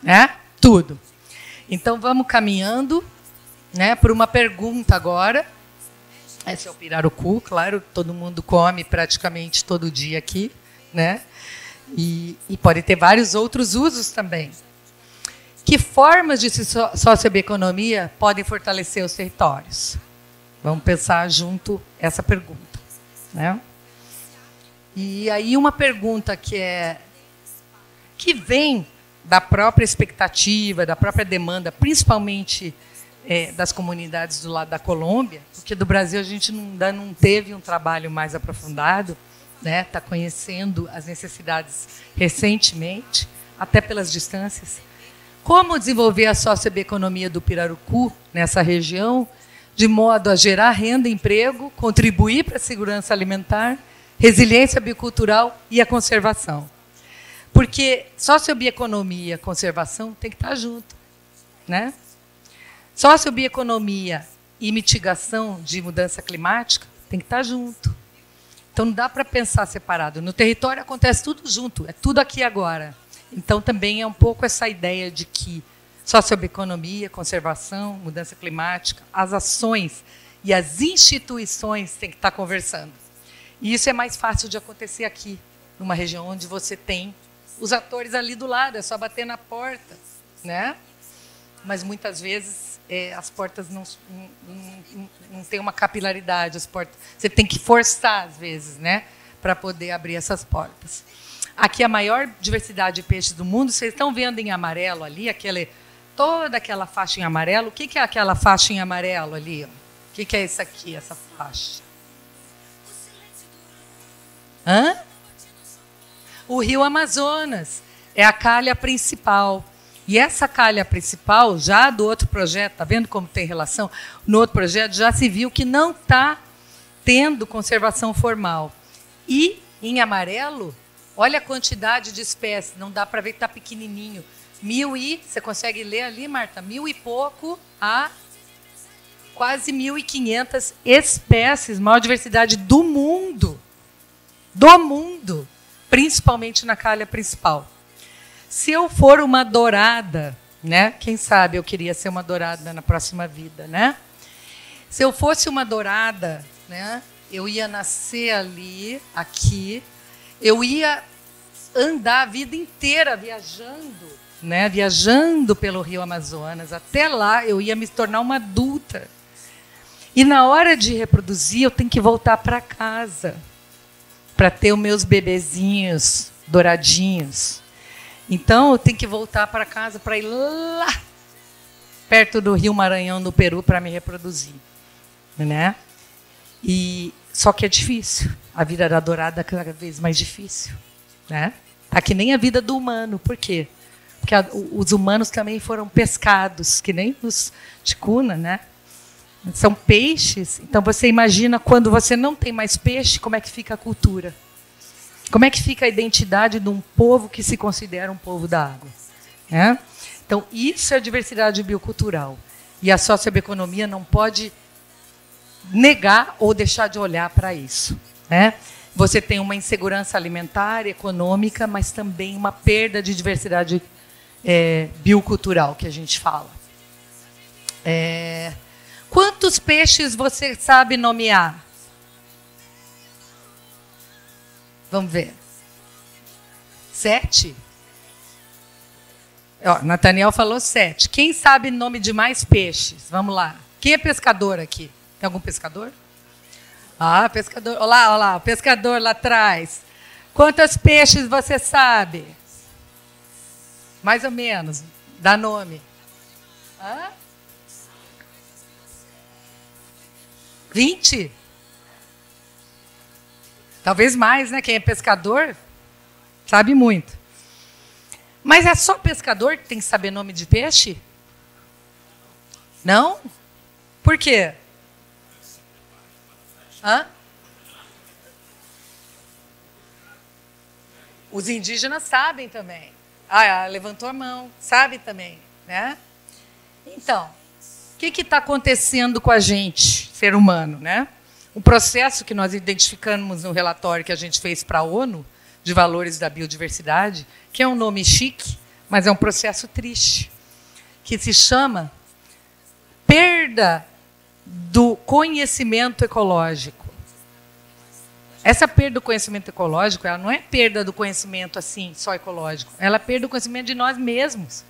Né? Tudo. Então, vamos caminhando, né, por uma pergunta agora. Esse é o pirarucu, claro, todo mundo come praticamente todo dia aqui. Né? E pode ter vários outros usos também. Que formas de sociobioeconomia podem fortalecer os territórios? Vamos pensar junto essa pergunta. Né? E aí uma pergunta que vem da própria expectativa, da própria demanda, principalmente das comunidades do lado da Colômbia, porque do Brasil a gente ainda não teve um trabalho mais aprofundado, né? Está conhecendo as necessidades recentemente, até pelas distâncias. Como desenvolver a sociobioeconomia do pirarucu nessa região, de modo a gerar renda e emprego, contribuir para a segurança alimentar, resiliência biocultural e a conservação. Porque sociobioeconomia e conservação tem que estar junto. Né? Sociobioeconomia e mitigação de mudança climática tem que estar junto. Então não dá para pensar separado. No território acontece tudo junto, é tudo aqui agora. Então também é um pouco essa ideia de que socioeconomia, conservação, mudança climática, as ações e as instituições têm que estar conversando. E isso é mais fácil de acontecer aqui, numa região onde você tem os atores ali do lado, é só bater na porta, né? Mas muitas vezes as portas não têm uma capilaridade, as portas, você tem que forçar às vezes, né, para poder abrir essas portas. Aqui a maior diversidade de peixes do mundo, vocês estão vendo em amarelo ali, toda aquela faixa em amarelo. O que é aquela faixa em amarelo ali? Ó? O que é isso aqui, essa faixa? Hã? O rio Amazonas é a calha principal. E essa calha principal, já do outro projeto, está vendo como tem relação? No outro projeto já se viu que não está tendo conservação formal. E, em amarelo, olha a quantidade de espécies. Não dá para ver que está pequenininho. Você consegue ler ali, Marta? 1.000 e pouco a quase 1.500 espécies, maior diversidade do mundo. Do mundo. Principalmente na calha principal. Se eu for uma dourada, né? Quem sabe eu queria ser uma dourada na próxima vida, né? Se eu fosse uma dourada, né? Eu ia nascer ali, aqui, eu ia andar a vida inteira viajando, né? Viajando pelo Rio Amazonas. Até lá eu ia me tornar uma adulta. E na hora de reproduzir, eu tenho que voltar para casa para ter os meus bebezinhos douradinhos. Então, eu tenho que voltar para casa para ir lá, perto do Rio Maranhão, no Peru, para me reproduzir. Né? Só que é difícil. A vida da dourada é cada vez mais difícil. Né? Tá que nem a vida do humano. Por quê? Porque os humanos também foram pescados, que nem os ticuna, né? São peixes. Então, você imagina, quando você não tem mais peixe, como é que fica a cultura? Como é que fica a identidade de um povo que se considera um povo da água? Né? Então, isso é a diversidade biocultural. E a socioeconomia não pode negar ou deixar de olhar para isso. Né? Você tem uma insegurança alimentar, econômica, mas também uma perda de diversidade biocultural, que a gente fala. Quantos peixes você sabe nomear? Vamos ver. 7? Nathaniel falou 7. Quem sabe o nome de mais peixes? Vamos lá. Quem é pescador aqui? Tem algum pescador? Ah, pescador. Olha lá, o pescador lá atrás. Quantos peixes você sabe? Mais ou menos. Dá nome. 20? Talvez mais, né? Quem é pescador sabe muito. Mas é só pescador que tem que saber nome de peixe? Não? Por quê? Os indígenas sabem também. Levantou a mão. Sabe também, né? Então, o que está acontecendo com a gente, ser humano, né? Um processo que nós identificamos no relatório que a gente fez para a ONU, de valores da biodiversidade, que é um nome chique, mas é um processo triste, que se chama perda do conhecimento ecológico. Essa perda do conhecimento ecológico, ela não é perda do conhecimento assim, só ecológico, ela é perda do conhecimento de nós mesmos.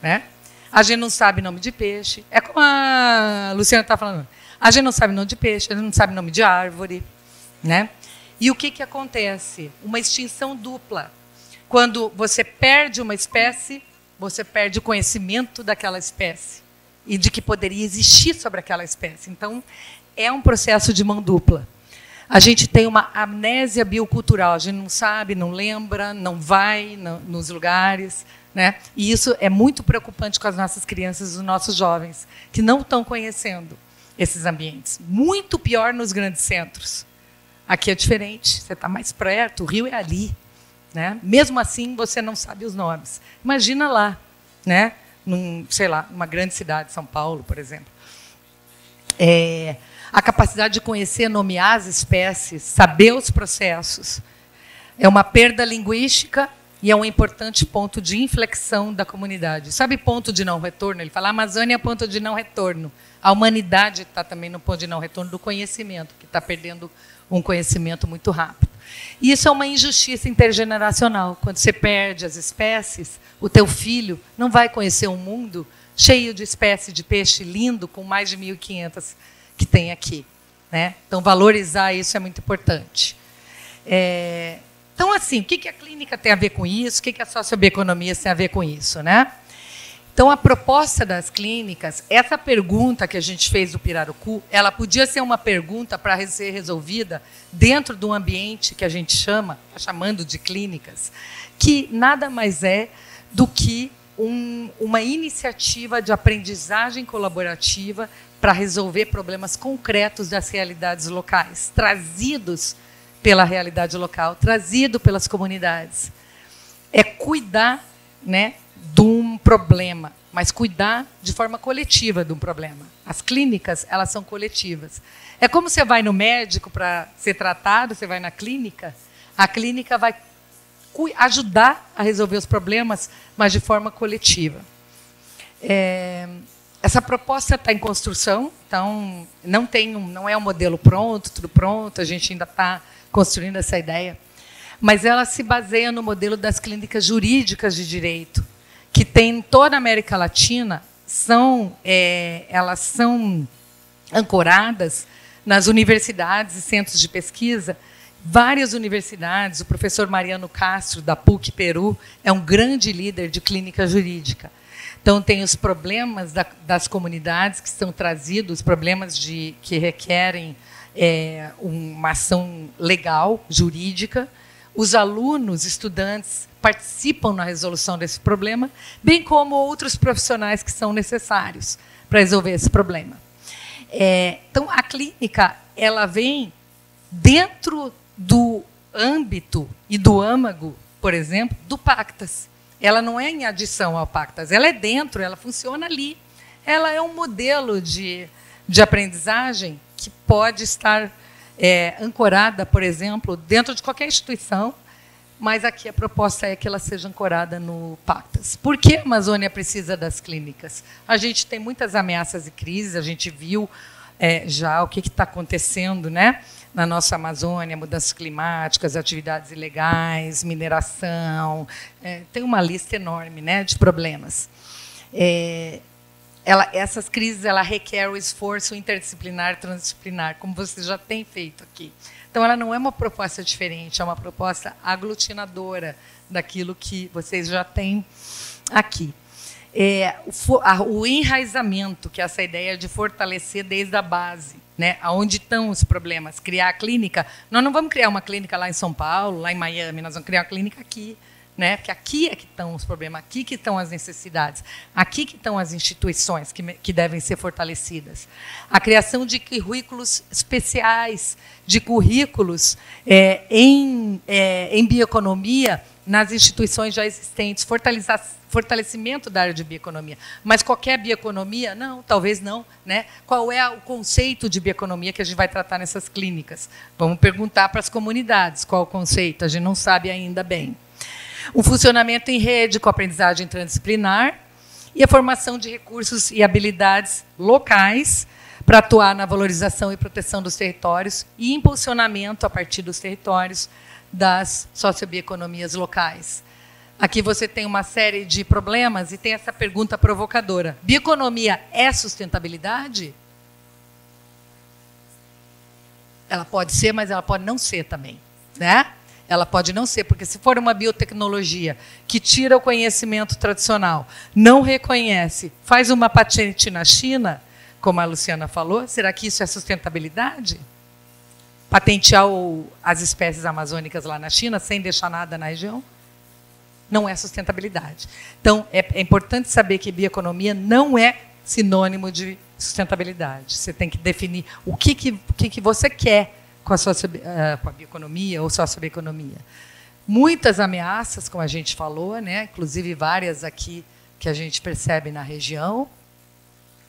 Né? A gente não sabe nome de peixe, é como a Luciana está falando. A gente não sabe nome de peixe, a gente não sabe nome de árvore. Né? E o que acontece? Uma extinção dupla. Quando você perde uma espécie, você perde o conhecimento daquela espécie e de que poderia existir sobre aquela espécie. Então, é um processo de mão dupla. A gente tem uma amnésia biocultural, a gente não sabe, não lembra, não vai nos lugares. Né? E isso é muito preocupante com as nossas crianças e os nossos jovens, que não estão conhecendo esses ambientes. Muito pior nos grandes centros. Aqui é diferente, você está mais perto, o rio é ali. Né? Mesmo assim, você não sabe os nomes. Imagina lá, né? Sei lá, numa grande cidade, São Paulo, por exemplo. A capacidade de conhecer, nomear as espécies, saber os processos, é uma perda linguística e é um importante ponto de inflexão da comunidade. Sabe ponto de não retorno? Ele fala, a Amazônia é ponto de não retorno. A humanidade está também no ponto de não retorno do conhecimento, que está perdendo um conhecimento muito rápido. E isso é uma injustiça intergeneracional. Quando você perde as espécies, o teu filho não vai conhecer um mundo cheio de espécies de peixe lindo, com mais de 1.500 que tem aqui, né? Então, valorizar isso é muito importante. Então, assim, o que a clínica tem a ver com isso? O que a sociobioeconomia tem a ver com isso, né? Então, a proposta das clínicas, essa pergunta que a gente fez do Pirarucu, ela podia ser uma pergunta para ser resolvida dentro de um ambiente que a gente está chamando de clínicas, que nada mais é do que uma iniciativa de aprendizagem colaborativa para resolver problemas concretos das realidades locais, trazidos pela realidade local, trazido pelas comunidades. É cuidar, né, de um problema, mas cuidar de forma coletiva de um problema. As clínicas, elas são coletivas. É como você vai no médico para ser tratado, você vai na clínica, a clínica vai ajudar a resolver os problemas, mas de forma coletiva. Essa proposta está em construção, então não é um modelo pronto, tudo pronto, a gente ainda está construindo essa ideia, mas ela se baseia no modelo das clínicas jurídicas de direito, que tem em toda a América Latina, elas são ancoradas nas universidades e centros de pesquisa. Várias universidades, o professor Mariano Castro, da PUC Peru, é um grande líder de clínica jurídica. Então, tem os problemas das comunidades que são trazidos, problemas que requerem uma ação legal, jurídica. Os alunos, estudantes, participam na resolução desse problema, bem como outros profissionais que são necessários para resolver esse problema. Então, a clínica ela vem dentro do âmbito e do âmago, por exemplo, do Pactas. Ela não é em adição ao Pactas, ela é dentro, ela funciona ali. Ela é um modelo de aprendizagem que pode estar ancorada, por exemplo, dentro de qualquer instituição, mas aqui a proposta é que ela seja ancorada no Pactas. Por que a Amazônia precisa das clínicas? A gente tem muitas ameaças e crises, a gente viu já o que está acontecendo, né, na nossa Amazônia, mudanças climáticas, atividades ilegais, mineração, tem uma lista enorme, né, de problemas. Essas crises requerem o esforço interdisciplinar e transdisciplinar, como você já tem feito aqui. Então, ela não é uma proposta diferente, é uma proposta aglutinadora daquilo que vocês já têm aqui. O enraizamento, que é essa ideia de fortalecer desde a base, né, onde estão os problemas. Criar a clínica, nós não vamos criar uma clínica lá em São Paulo, lá em Miami, nós vamos criar uma clínica aqui, né, porque aqui é que estão os problemas, aqui que estão as necessidades, aqui que estão as instituições que devem ser fortalecidas. A criação de currículos especiais, de currículos em bioeconomia nas instituições já existentes, fortalecimento da área de bioeconomia. Mas qualquer bioeconomia? Não, talvez não, né? Qual é o conceito de bioeconomia que a gente vai tratar nessas clínicas? Vamos perguntar para as comunidades qual o conceito, a gente não sabe ainda bem. O funcionamento em rede com aprendizagem transdisciplinar e a formação de recursos e habilidades locais para atuar na valorização e proteção dos territórios e impulsionamento, a partir dos territórios, das sociobioeconomias locais. Aqui você tem uma série de problemas e tem essa pergunta provocadora. Bioeconomia é sustentabilidade? Ela pode ser, mas ela pode não ser também, né? Ela pode não ser, porque se for uma biotecnologia que tira o conhecimento tradicional, não reconhece, faz uma patente na China, como a Luciana falou, será que isso é sustentabilidade? Patentear as espécies amazônicas lá na China, sem deixar nada na região? Não é sustentabilidade. Então, é importante saber que bioeconomia não é sinônimo de sustentabilidade. Você tem que definir o que você quer com a bioeconomia ou sociobioeconomia. Muitas ameaças, como a gente falou, né? Inclusive várias aqui que a gente percebe na região.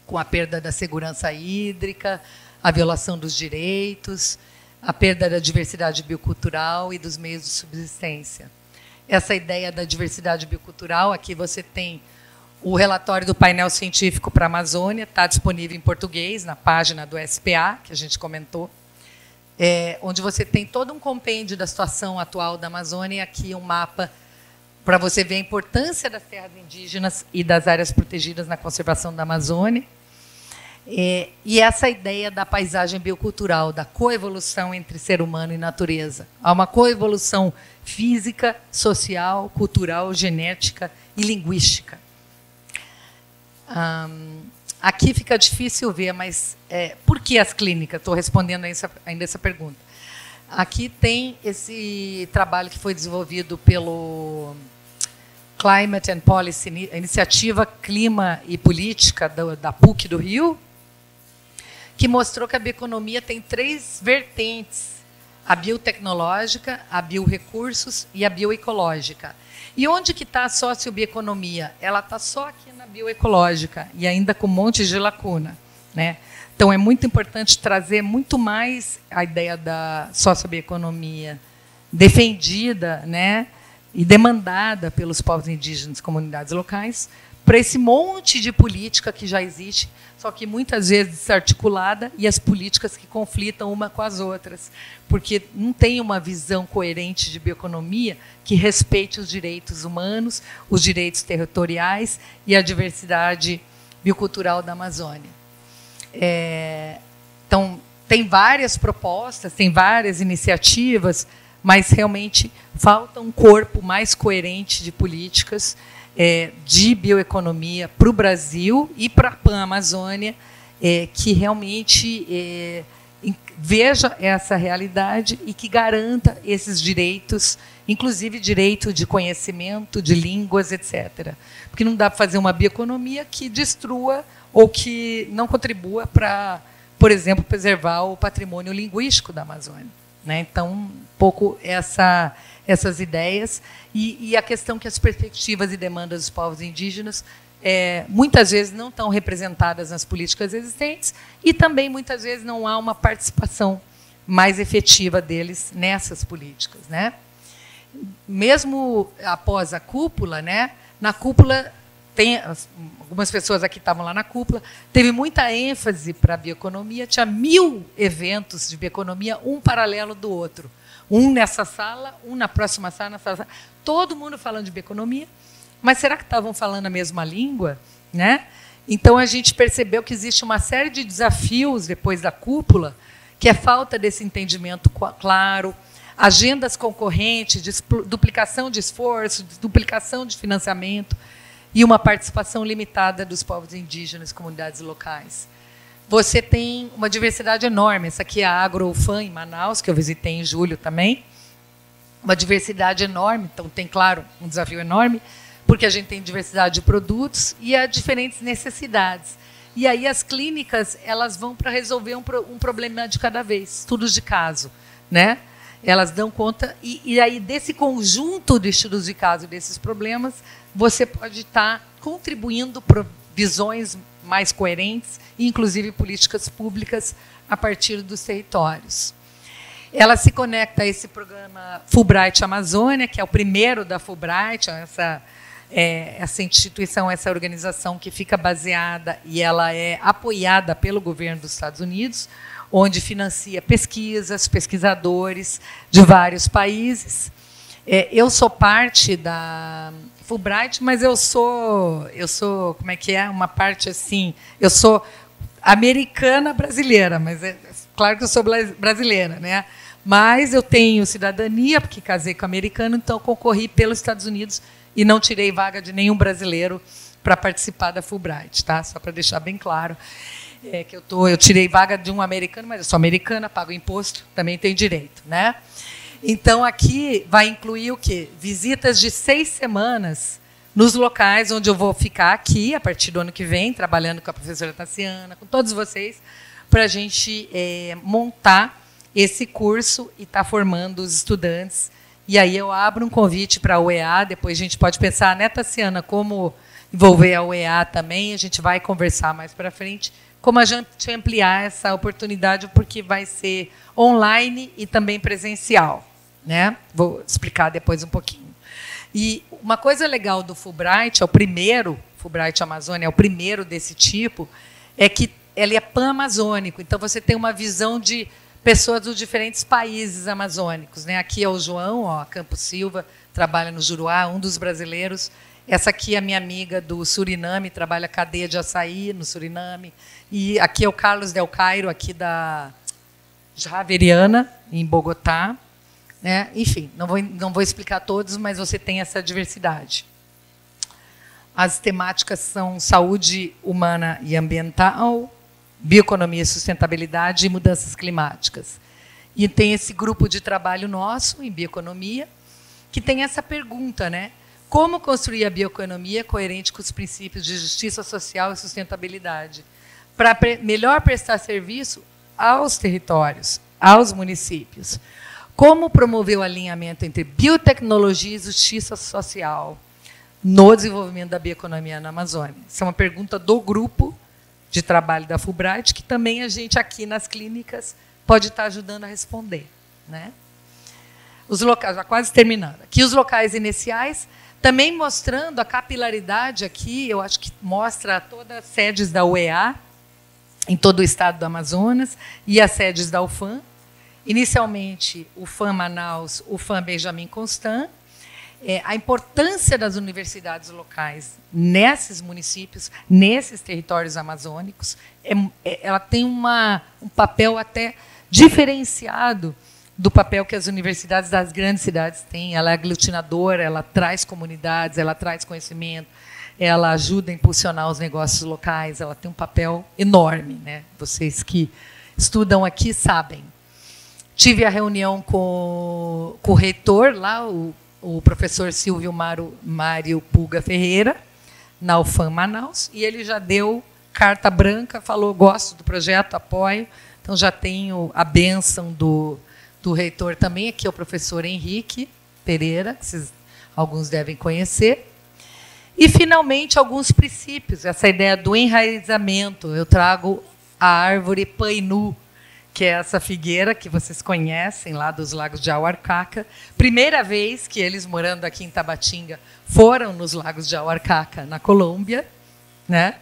com a perda da segurança hídrica, a violação dos direitos, a perda da diversidade biocultural e dos meios de subsistência. Essa ideia da diversidade biocultural, aqui você tem o relatório do painel científico para a Amazônia, está disponível em português, na página do SPA, que a gente comentou, onde você tem todo um compêndio da situação atual da Amazônia, e aqui um mapa para você ver a importância das terras indígenas e das áreas protegidas na conservação da Amazônia. E essa ideia da paisagem biocultural, da coevolução entre ser humano e natureza. Há uma coevolução física, social, cultural, genética e linguística. Aqui fica difícil ver, mas por que as clínicas? Estou respondendo ainda essa pergunta. Aqui tem esse trabalho que foi desenvolvido pelo Climate and Policy, a iniciativa Clima e Política da PUC do Rio, que mostrou que a bioeconomia tem 3 vertentes: a biotecnológica, a biorrecursos e a bioecológica. E onde que está a sociobioeconomia? Ela está só aqui na bioecológica e ainda com um monte de lacuna, né? Então, é muito importante trazer muito mais a ideia da sociobioeconomia defendida, né, e demandada pelos povos indígenas e comunidades locais, para esse monte de política que já existe, só que muitas vezes desarticulada, e as políticas que conflitam uma com as outras, porque não tem uma visão coerente de bioeconomia que respeite os direitos humanos, os direitos territoriais e a diversidade biocultural da Amazônia. Então, tem várias propostas, tem várias iniciativas, mas realmente falta um corpo mais coerente de políticas de bioeconomia para o Brasil e para a Pan-Amazônia, que realmente veja essa realidade e que garanta esses direitos, inclusive direito de conhecimento, de línguas, etc. Porque não dá para fazer uma bioeconomia que destrua ou que não contribua para, por exemplo, preservar o patrimônio linguístico da Amazônia, né? Então, um pouco essas ideias e a questão que as perspectivas e demandas dos povos indígenas muitas vezes não estão representadas nas políticas existentes e também muitas vezes não há uma participação mais efetiva deles nessas políticas, né? Mesmo após a cúpula, né? Na cúpula algumas pessoas aqui estavam lá na cúpula, teve muita ênfase para a bioeconomia, tinha 1000 eventos de bioeconomia, um paralelo do outro. Um nessa sala, um na próxima sala, nessa sala. Todo mundo falando de bioeconomia, mas será que estavam falando a mesma língua, né? Então, a gente percebeu que existe uma série de desafios depois da cúpula, que é falta desse entendimento claro, agendas concorrentes, duplicação de esforço, duplicação de financiamento, e uma participação limitada dos povos indígenas e comunidades locais. Você tem uma diversidade enorme. Essa aqui é a AgroUFAM, em Manaus, que eu visitei em julho também. Uma diversidade enorme. Então, tem, claro, um desafio enorme, porque a gente tem diversidade de produtos e há diferentes necessidades. E aí as clínicas elas vão para resolver um problema de cada vez, estudos de caso, né? Elas dão conta, e aí desse conjunto de estudos de caso, desses problemas, você pode estar contribuindo para visões mais coerentes, inclusive políticas públicas a partir dos territórios. Ela se conecta a esse programa Fulbright Amazônia, que é o primeiro da Fulbright, essa instituição, essa organização que fica baseada e ela é apoiada pelo governo dos Estados Unidos, onde financia pesquisas, pesquisadores de vários países. Eu sou parte da Fulbright, mas eu sou, como é que é? Uma parte assim, eu sou americana brasileira, mas claro que eu sou brasileira, né? Mas eu tenho cidadania, porque casei com americano, então eu concorri pelos Estados Unidos e não tirei vaga de nenhum brasileiro para participar da Fulbright, tá? Só para deixar bem claro. Que eu tirei vaga de um americano, mas eu sou americana, pago imposto, também tenho direito, né? Então, aqui vai incluir o quê? Visitas de 6 semanas nos locais onde eu vou ficar aqui, a partir do ano que vem, trabalhando com a professora Tassiana, com todos vocês, para a gente montar esse curso e estar formando os estudantes. E aí eu abro um convite para a UEA, depois a gente pode pensar, né, Tassiana, como envolver a UEA também, a gente vai conversar mais para frente, como a gente ampliar essa oportunidade, porque vai ser online e também presencial, né? Vou explicar depois um pouquinho. E uma coisa legal do Fulbright, é o primeiro, Fulbright Amazônia é o primeiro desse tipo, é que ele é pan-amazônico, então você tem uma visão de pessoas dos diferentes países amazônicos, né? Aqui é o João, ó, Campos Silva, trabalha no Juruá, um dos brasileiros. Essa aqui é a minha amiga do Suriname, trabalha cadeia de açaí no Suriname. E aqui é o Carlos Del Cairo, aqui da Javeriana, em Bogotá. Né? Enfim, não vou explicar todos, mas você tem essa diversidade. As temáticas são saúde humana e ambiental, bioeconomia e sustentabilidade e mudanças climáticas. E tem esse grupo de trabalho nosso, em bioeconomia, que tem essa pergunta, né? Como construir a bioeconomia coerente com os princípios de justiça social e sustentabilidade, para melhor prestar serviço aos territórios, aos municípios. Como promover o alinhamento entre biotecnologia e justiça social no desenvolvimento da bioeconomia na Amazônia? Essa é uma pergunta do grupo de trabalho da Fulbright, que também a gente aqui nas clínicas pode estar ajudando a responder. Né? Os locais, já quase terminando. Aqui os locais iniciais, também mostrando a capilaridade aqui, eu acho que mostra todas as sedes da UEA, em todo o estado do Amazonas, e as sedes da UFAM. Inicialmente, o FAM Manaus, o FAM Benjamin Constant. A importância das universidades locais nesses municípios, nesses territórios amazônicos, ela tem um papel até diferenciado do papel que as universidades das grandes cidades têm. Ela é aglutinadora, ela traz comunidades, ela traz conhecimento, ela ajuda a impulsionar os negócios locais, ela tem um papel enorme. Né? Vocês que estudam aqui sabem. Tive a reunião com o reitor, lá, o professor Silvio Mário Pulga Ferreira, na UFAM Manaus, e ele já deu carta branca, falou, gosto do projeto, apoio, então já tenho a bênção do reitor também, aqui é o professor Henrique Pereira, que alguns devem conhecer. E, finalmente, alguns princípios, essa ideia do enraizamento. Eu trago a árvore painu, que é essa figueira que vocês conhecem, lá dos Lagos de Auarcaca. Primeira vez que eles, morando aqui em Tabatinga, foram nos Lagos de Auarcaca, na Colômbia, né,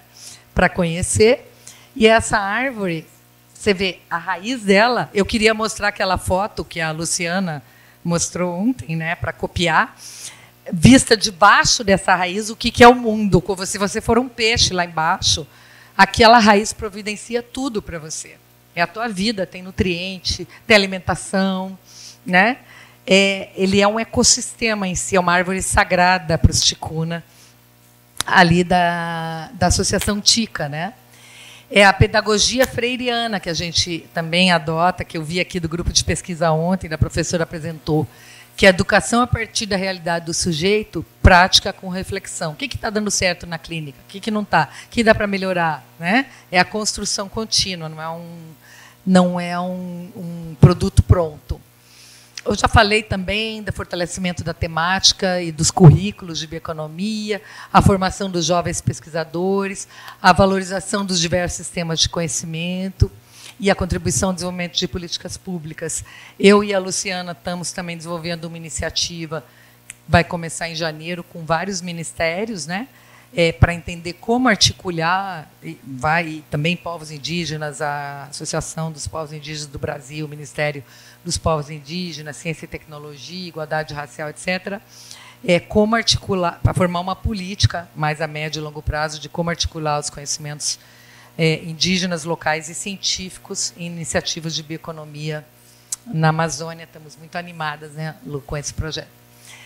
para conhecer. E essa árvore, você vê a raiz dela, eu queria mostrar aquela foto que a Luciana mostrou ontem, né, para copiar, vista debaixo dessa raiz, o que é o mundo. Se você for um peixe lá embaixo, aquela raiz providencia tudo para você. É a tua vida, tem nutriente, tem alimentação. Né? Ele é um ecossistema em si, é uma árvore sagrada para os ticuna, ali da Associação Tica. Né? É a pedagogia freiriana, que a gente também adota, que eu vi aqui do grupo de pesquisa ontem, a professora apresentou, que é a educação a partir da realidade do sujeito, prática com reflexão. O que está dando certo na clínica? O que não está? O que dá para melhorar? Né? É a construção contínua, não é um produto pronto. Eu já falei também do fortalecimento da temática e dos currículos de bioeconomia, a formação dos jovens pesquisadores, a valorização dos diversos sistemas de conhecimento e a contribuição ao desenvolvimento de políticas públicas. Eu e a Luciana estamos também desenvolvendo uma iniciativa, vai começar em janeiro, com vários ministérios, né, para entender como articular, vai também povos indígenas, a Associação dos Povos Indígenas do Brasil, o Ministério dos Povos Indígenas, Ciência e Tecnologia, Igualdade Racial, etc., como articular, para formar uma política mais a médio e longo prazo de como articular os conhecimentos indígenas, locais e científicos em iniciativas de bioeconomia na Amazônia. Estamos muito animadas, né, Lu, com esse projeto.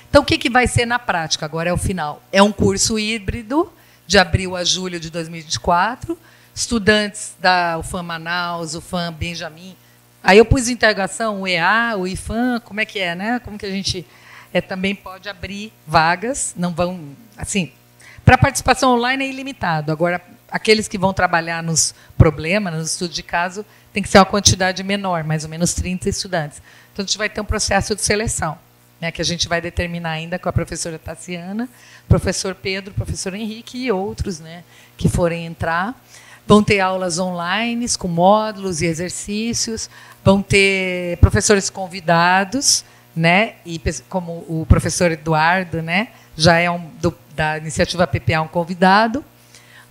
Então, o que vai ser na prática? Agora é o final. É um curso híbrido, de abril a julho de 2024. Estudantes da UFAM Manaus, UFAM Benjamin. Aí eu pus integração, o EA, o IFAM, como é que é, né? Como que a gente também pode abrir vagas, não vão, assim, para participação online é ilimitado. Agora, aqueles que vão trabalhar nos problemas, nos estudos de caso, tem que ser uma quantidade menor, mais ou menos 30 estudantes. Então, a gente vai ter um processo de seleção. né, que a gente vai determinar ainda com a professora Tassiana, professor Pedro, professor Henrique e outros, né, que forem entrar. Vão ter aulas online com módulos e exercícios, vão ter professores convidados, né, e como o professor Eduardo, né, já é da iniciativa PPA um convidado.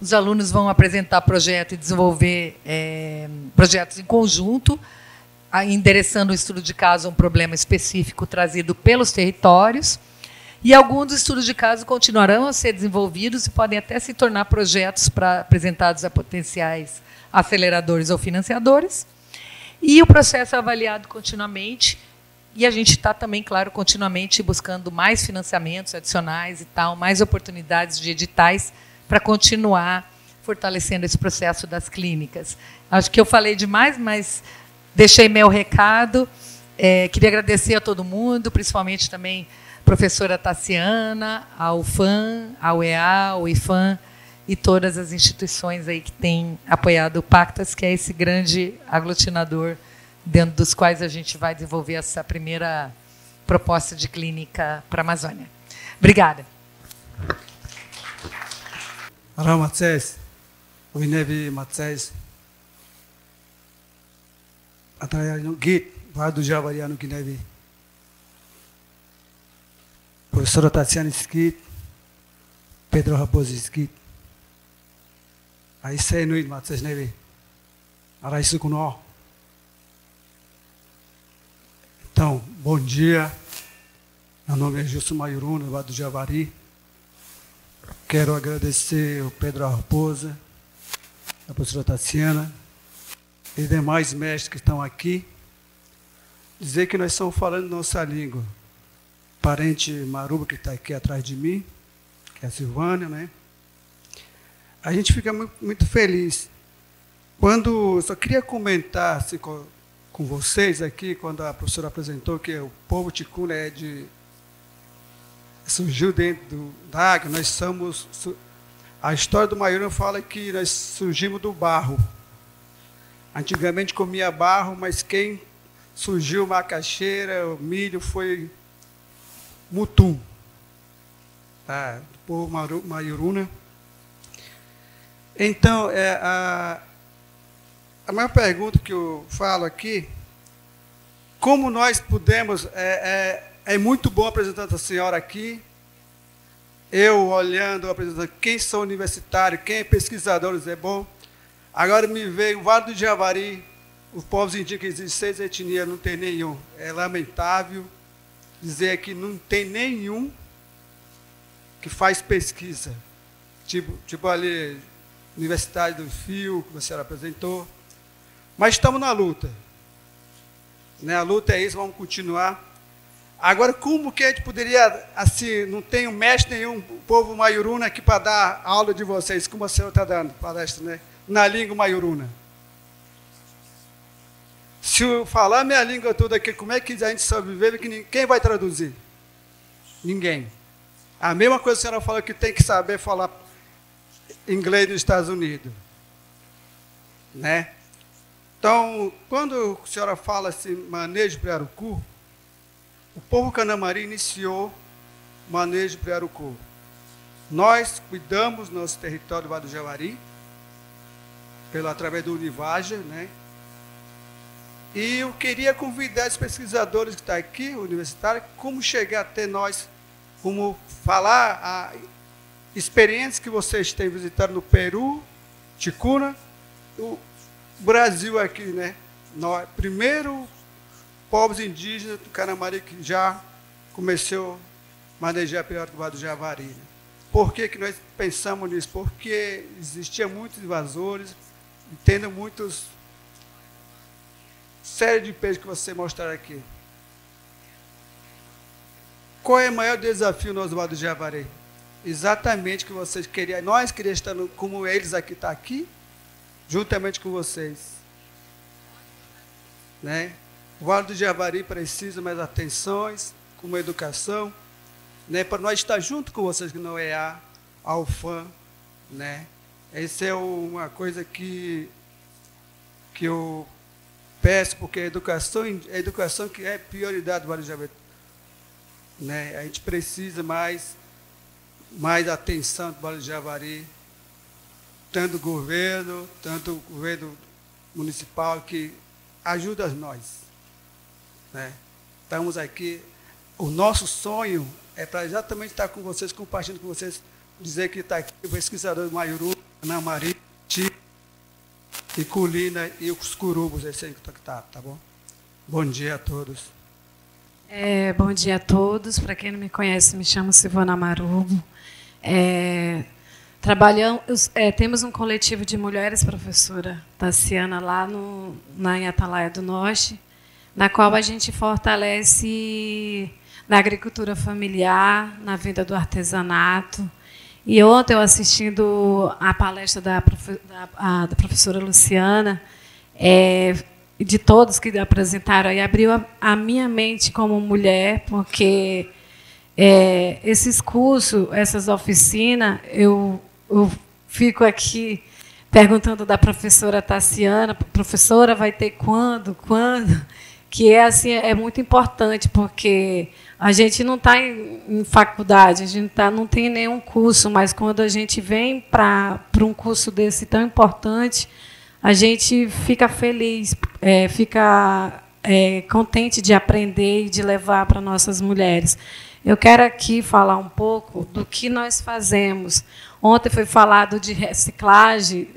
Os alunos vão apresentar projeto e desenvolver projetos em conjunto, endereçando o estudo de caso a um problema específico trazido pelos territórios. E alguns dos estudos de caso continuarão a ser desenvolvidos e podem até se tornar projetos apresentados a potenciais aceleradores ou financiadores. E o processo é avaliado continuamente. E a gente está também, claro, continuamente buscando mais financiamentos adicionais e tal, mais oportunidades de editais para continuar fortalecendo esse processo das clínicas. Acho que eu falei demais, mas deixei meu recado. Queria agradecer a todo mundo, principalmente também a professora Tassiana, ao FAM, ao EA, ao IFAM e todas as instituições aí que têm apoiado o Pactas, que é esse grande aglutinador dentro dos quais a gente vai desenvolver essa primeira proposta de clínica para a Amazônia. Obrigada. Ara Matsés, o Inevi Matsés, atrás no Git, vai do Javariano Guinevi. Professora Tassiana Skit, Pedro Raposo Skit. Aí sei no Matsés Nevi. Ara isso com nós. Então, bom dia. Meu nome é Gilson Mayuruna, lá do Javari. Quero agradecer o Pedro Raposa, a professora Tassiana e demais mestres que estão aqui. Dizer que nós estamos falando nossa língua. Parente Maruba, que está aqui atrás de mim, que é a Silvânia, né? A gente fica muito feliz. Só queria comentar assim, com vocês aqui, quando a professora apresentou que o povo ticuna surgiu dentro da água. Nós somos... A história do Mayuruna fala que nós surgimos do barro. Antigamente comia barro, mas quem surgiu macaxeira, o milho, foi Mutum, tá? Do povo Mayuruna. Então, a maior pergunta que eu falo aqui, como nós podemos... É muito bom apresentar a senhora aqui. Eu olhando, apresentando quem são universitários, quem é pesquisadores, é bom. Agora me veio o Vale do Javari, os povos indígenas, que existem 6 etnias, não tem nenhum. É lamentável dizer que não tem nenhum que faz pesquisa. Tipo ali, Universidade do Fio, que a senhora apresentou. Mas estamos na luta. Né? A luta é isso, vamos continuar. Agora, como que a gente poderia, assim, não tem um mestre nenhum, o povo Mayuruna aqui para dar aula de vocês, como a senhora está dando palestra, né? Na língua Mayuruna. Se eu falar minha língua toda aqui, como é que a gente sobrevive? Quem vai traduzir? Ninguém. A mesma coisa que a senhora falou que tem que saber falar inglês nos Estados Unidos. Né? Então, quando a senhora fala assim, manejo de pirarucu, o povo Canamari iniciou o manejo de pirarucu. Nós cuidamos do nosso território do Vale do Javari, através do Univaja, né? E eu queria convidar os pesquisadores que estão aqui, universitários, como chegar até nós, como falar a experiência que vocês têm visitado no Peru, Ticuna, o Brasil aqui, né? Nós, primeiro, povos indígenas do Canamari que já começou a manejar pirarucu do Vale do Javari. Né? Por que nós pensamos nisso? Porque existiam muitos invasores, tendo muitos série de peixes que você mostrar aqui. Qual é o maior desafio no Vale do Javari? Exatamente que vocês queriam, nós queríamos estar como eles aqui estão aqui, juntamente com vocês. Né? O Vale do Javari precisa mais atenções, como educação, né? Para nós estar junto com vocês, que não é a UFAM, né? Essa é uma coisa que eu peço, porque a educação que é prioridade do Vale do Javari. né? A gente precisa mais atenção do Vale do Javari, tanto o governo municipal, que ajuda nós, né? Estamos aqui, o nosso sonho é para exatamente estar com vocês, compartilhando com vocês, dizer que está aqui o pesquisador do Maiuru, Ana Maria, e Colina e os curubos, esse aí que tá bom? Bom dia a todos. Bom dia a todos. Para quem não me conhece, me chamo Silvana Marubo. Temos um coletivo de mulheres, professora Tassiana, lá em Atalaia do Norte, na qual a gente fortalece na agricultura familiar, na venda do artesanato. E ontem, eu assistindo a palestra da professora Luciana, de todos que apresentaram, aí abriu a minha mente como mulher, porque esses cursos, essas oficinas, eu fico aqui perguntando da professora Tassiana, professora, vai ter quando? Que assim, é muito importante, porque a gente não está em faculdade, a gente não tem nenhum curso, mas quando a gente vem para um curso desse tão importante, a gente fica feliz, fica contente de aprender e de levar para nossas mulheres. Eu quero aqui falar um pouco do que nós fazemos. Ontem foi falado de reciclagem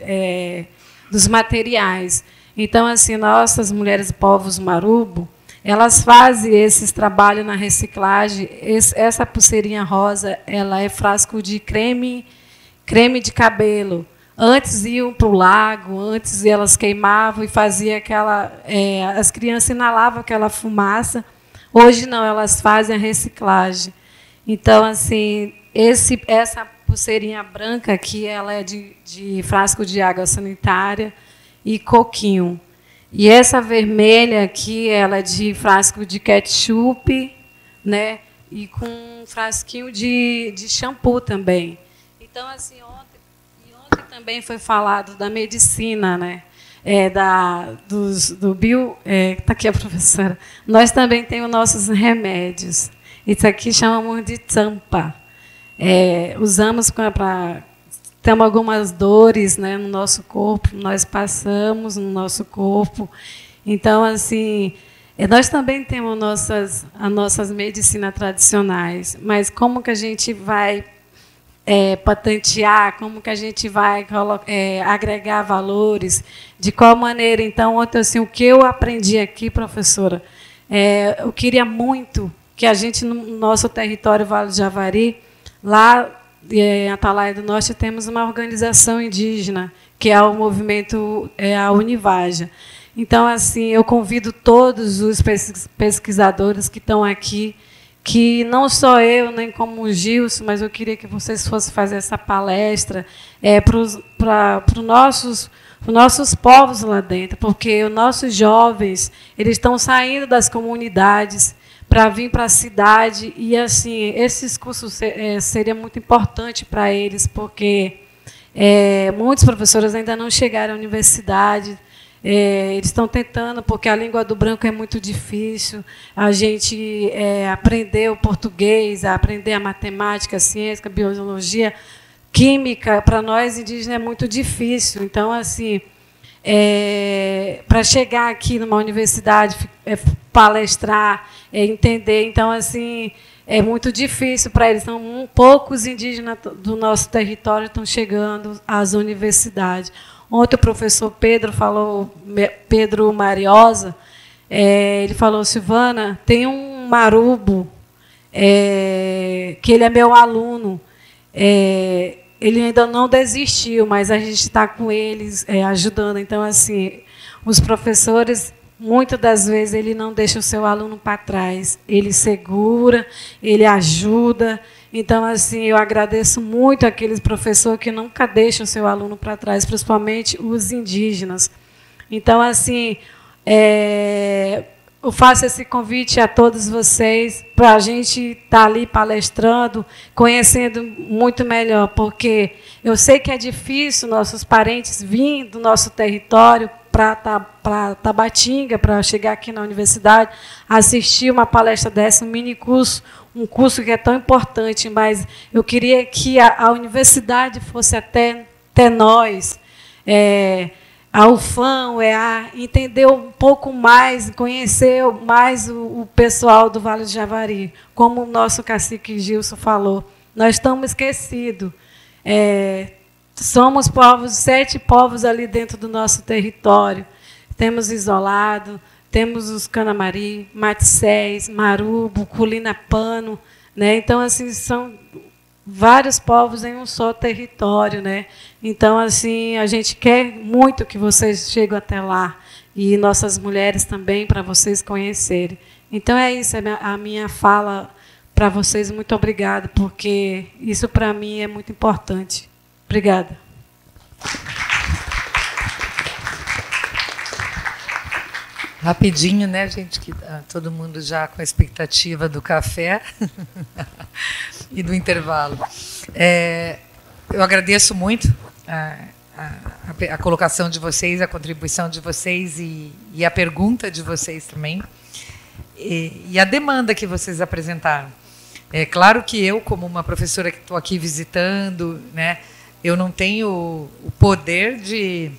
dos materiais. Então, assim, nossas mulheres povos Marubo, elas fazem esses trabalhos na reciclagem. Essa pulseirinha rosa, ela é frasco de creme de cabelo. Antes iam para o lago, antes elas queimavam e faziam as crianças inalavam aquela fumaça. Hoje não, elas fazem a reciclagem. Então, assim, essa pulseirinha branca aqui, ela é de frasco de água sanitária e coquinho. E essa vermelha aqui, ela é de frasco de ketchup, né? E com um frasquinho de shampoo também. Então, assim, ontem também foi falado da medicina, né? Do bio... Está aqui a professora. Nós também temos nossos remédios. Isso aqui chamamos de tampa. Usamos para... Temos algumas dores, né, no nosso corpo, nós passamos no nosso corpo. Então, assim, nós também temos as nossas medicinas tradicionais, mas como que a gente vai patentear, como que a gente vai agregar valores, de qual maneira? Então, ontem, assim, o que eu aprendi aqui, professora, eu queria muito que a gente, no nosso território Vale do Javari, lá em Atalaia do Norte, temos uma organização indígena, que é o movimento, a Univaja. Então, assim, eu convido todos os pesquisadores que estão aqui, que não só eu, nem como o Gilson, mas eu queria que vocês fossem fazer essa palestra para os nossos povos lá dentro, porque os nossos jovens, eles estão saindo das comunidades para vir para a cidade, e assim, esses cursos seria muito importante para eles, porque muitos professores ainda não chegaram à universidade, eles estão tentando, porque a língua do branco é muito difícil, a gente aprender o português, aprender a matemática, a ciência, a biologia, química, para nós indígenas é muito difícil. Então, assim, para chegar aqui numa universidade, palestrar, entender, então, assim, é muito difícil para eles. Então, poucos indígenas do nosso território estão chegando às universidades. Ontem o professor Pedro Mariosa, ele falou: Silvana, tem um marubo, que ele é meu aluno, ele ainda não desistiu, mas a gente está com eles ajudando. Então, assim, os professores, muitas das vezes, ele não deixa o seu aluno para trás, ele segura, ele ajuda. Então, assim, eu agradeço muito aqueles professores que nunca deixam o seu aluno para trás, principalmente os indígenas. Então, assim, eu faço esse convite a todos vocês para a gente estar ali palestrando, conhecendo muito melhor, porque eu sei que é difícil nossos parentes virem do nosso território para Tabatinga, para chegar aqui na universidade, assistir uma palestra dessa, um mini curso, um curso que é tão importante, mas eu queria que a universidade fosse até nós, a UFAM, o EA, entender um pouco mais, conhecer mais o pessoal do Vale do Javari, como o nosso cacique Gilson falou. Nós estamos esquecidos. Somos 7 povos ali dentro do nosso território. Temos isolado, temos os Canamari, Matissés, Marubo, Culinapano, né? Então, assim, são vários povos em um só território, né? Então, assim, a gente quer muito que vocês cheguem até lá, e nossas mulheres também, para vocês conhecerem. Então, é isso, a minha fala para vocês. Muito obrigada, porque isso, para mim, é muito importante. Obrigada. Rapidinho, né, gente? Que todo mundo já com a expectativa do café e do intervalo. Eu agradeço muito a colocação de vocês, a contribuição de vocês e a pergunta de vocês também, e a demanda que vocês apresentaram. É claro que eu, como uma professora que estou aqui visitando, né, eu não tenho o poder de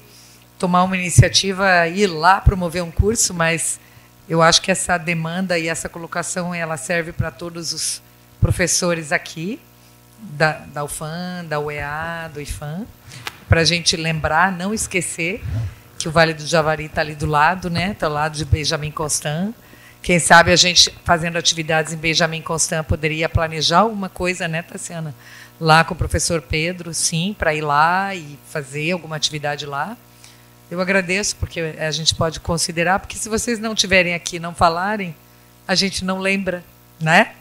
tomar uma iniciativa e ir lá promover um curso, mas eu acho que essa demanda e essa colocação ela serve para todos os professores aqui, da UFAM, da UEA, do IFAM, para a gente lembrar, não esquecer que o Vale do Javari está ali do lado, né? Está ao lado de Benjamin Constant. Quem sabe a gente, fazendo atividades em Benjamin Constant, poderia planejar alguma coisa, né, Tassiana? Lá com o professor Pedro, sim, para ir lá e fazer alguma atividade lá. Eu agradeço, porque a gente pode considerar, porque se vocês não estiverem aqui e não falarem, a gente não lembra, né?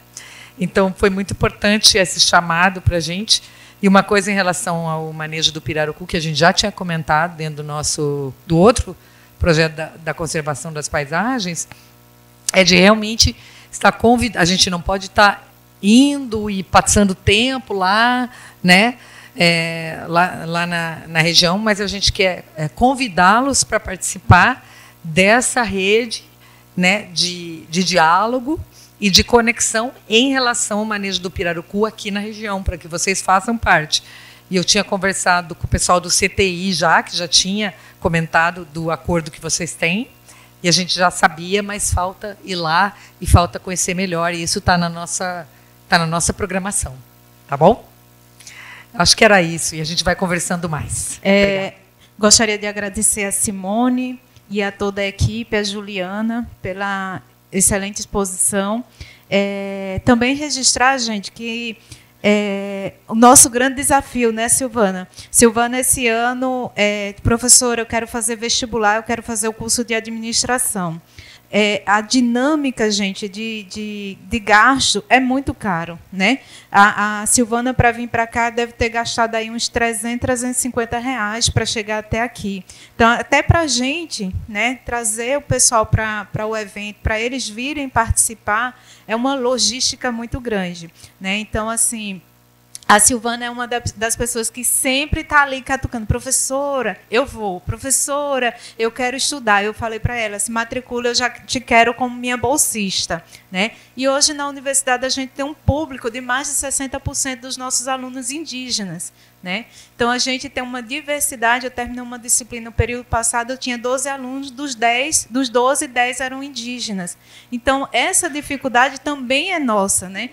Então, foi muito importante esse chamado para a gente. E uma coisa em relação ao manejo do pirarucu, que a gente já tinha comentado dentro do outro projeto da conservação das paisagens, é de realmente estar convidado. A gente não pode estar indo e passando tempo lá, né? Lá na região, mas a gente quer convidá-los para participar dessa rede, né, de diálogo e de conexão em relação ao manejo do pirarucu aqui na região, para que vocês façam parte. E eu tinha conversado com o pessoal do CTI que já tinha comentado do acordo que vocês têm, e a gente já sabia, mas falta ir lá e falta conhecer melhor, e isso está na nossa programação. Tá bom? Acho que era isso, e a gente vai conversando mais. Gostaria de agradecer a Simone e a toda a equipe, a Juliana, pela excelente exposição. Também registrar, gente, que o nosso grande desafio, né, Silvana? Silvana, esse ano, professora, eu quero fazer vestibular, eu quero fazer o curso de administração. A dinâmica, gente, de gasto é muito caro, né? A Silvana, para vir para cá, deve ter gastado aí uns 350 reais para chegar até aqui. Então, até para a gente, né, trazer o pessoal para o evento, para eles virem participar, é uma logística muito grande, né? Então, assim, a Silvana é uma das pessoas que sempre está ali catucando. Professora, eu vou. Professora, eu quero estudar. Eu falei para ela, se matricula, eu já te quero como minha bolsista, né? E hoje na universidade a gente tem um público de mais de 60% dos nossos alunos indígenas, né? Então a gente tem uma diversidade. Eu terminei uma disciplina no período passado, eu tinha 12 alunos, dos 12, 10 eram indígenas. Então essa dificuldade também é nossa, né?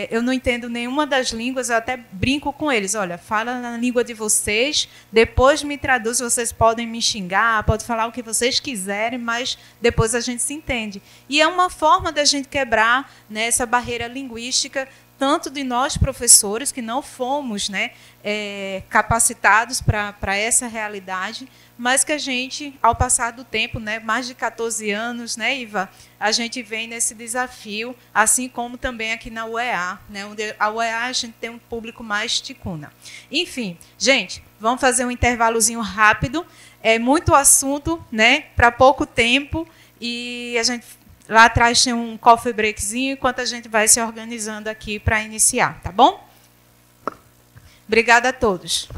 Eu não entendo nenhuma das línguas, eu até brinco com eles. Olha, fala na língua de vocês, depois me traduz, vocês podem me xingar, podem falar o que vocês quiserem, mas depois a gente se entende. E é uma forma da gente quebrar, né, essa barreira linguística, tanto de nós, professores, que não fomos, né, capacitados para essa realidade, mas que a gente, ao passar do tempo, né, mais de 14 anos, né, Iva, a gente vem nesse desafio, assim como também aqui na UEA, né, onde a UEA a gente tem um público mais ticuna. Enfim, gente, vamos fazer um intervalozinho rápido, muito assunto, né, para pouco tempo, e a gente lá atrás tem um coffee breakzinho, enquanto a gente vai se organizando aqui para iniciar, tá bom? Obrigada a todos.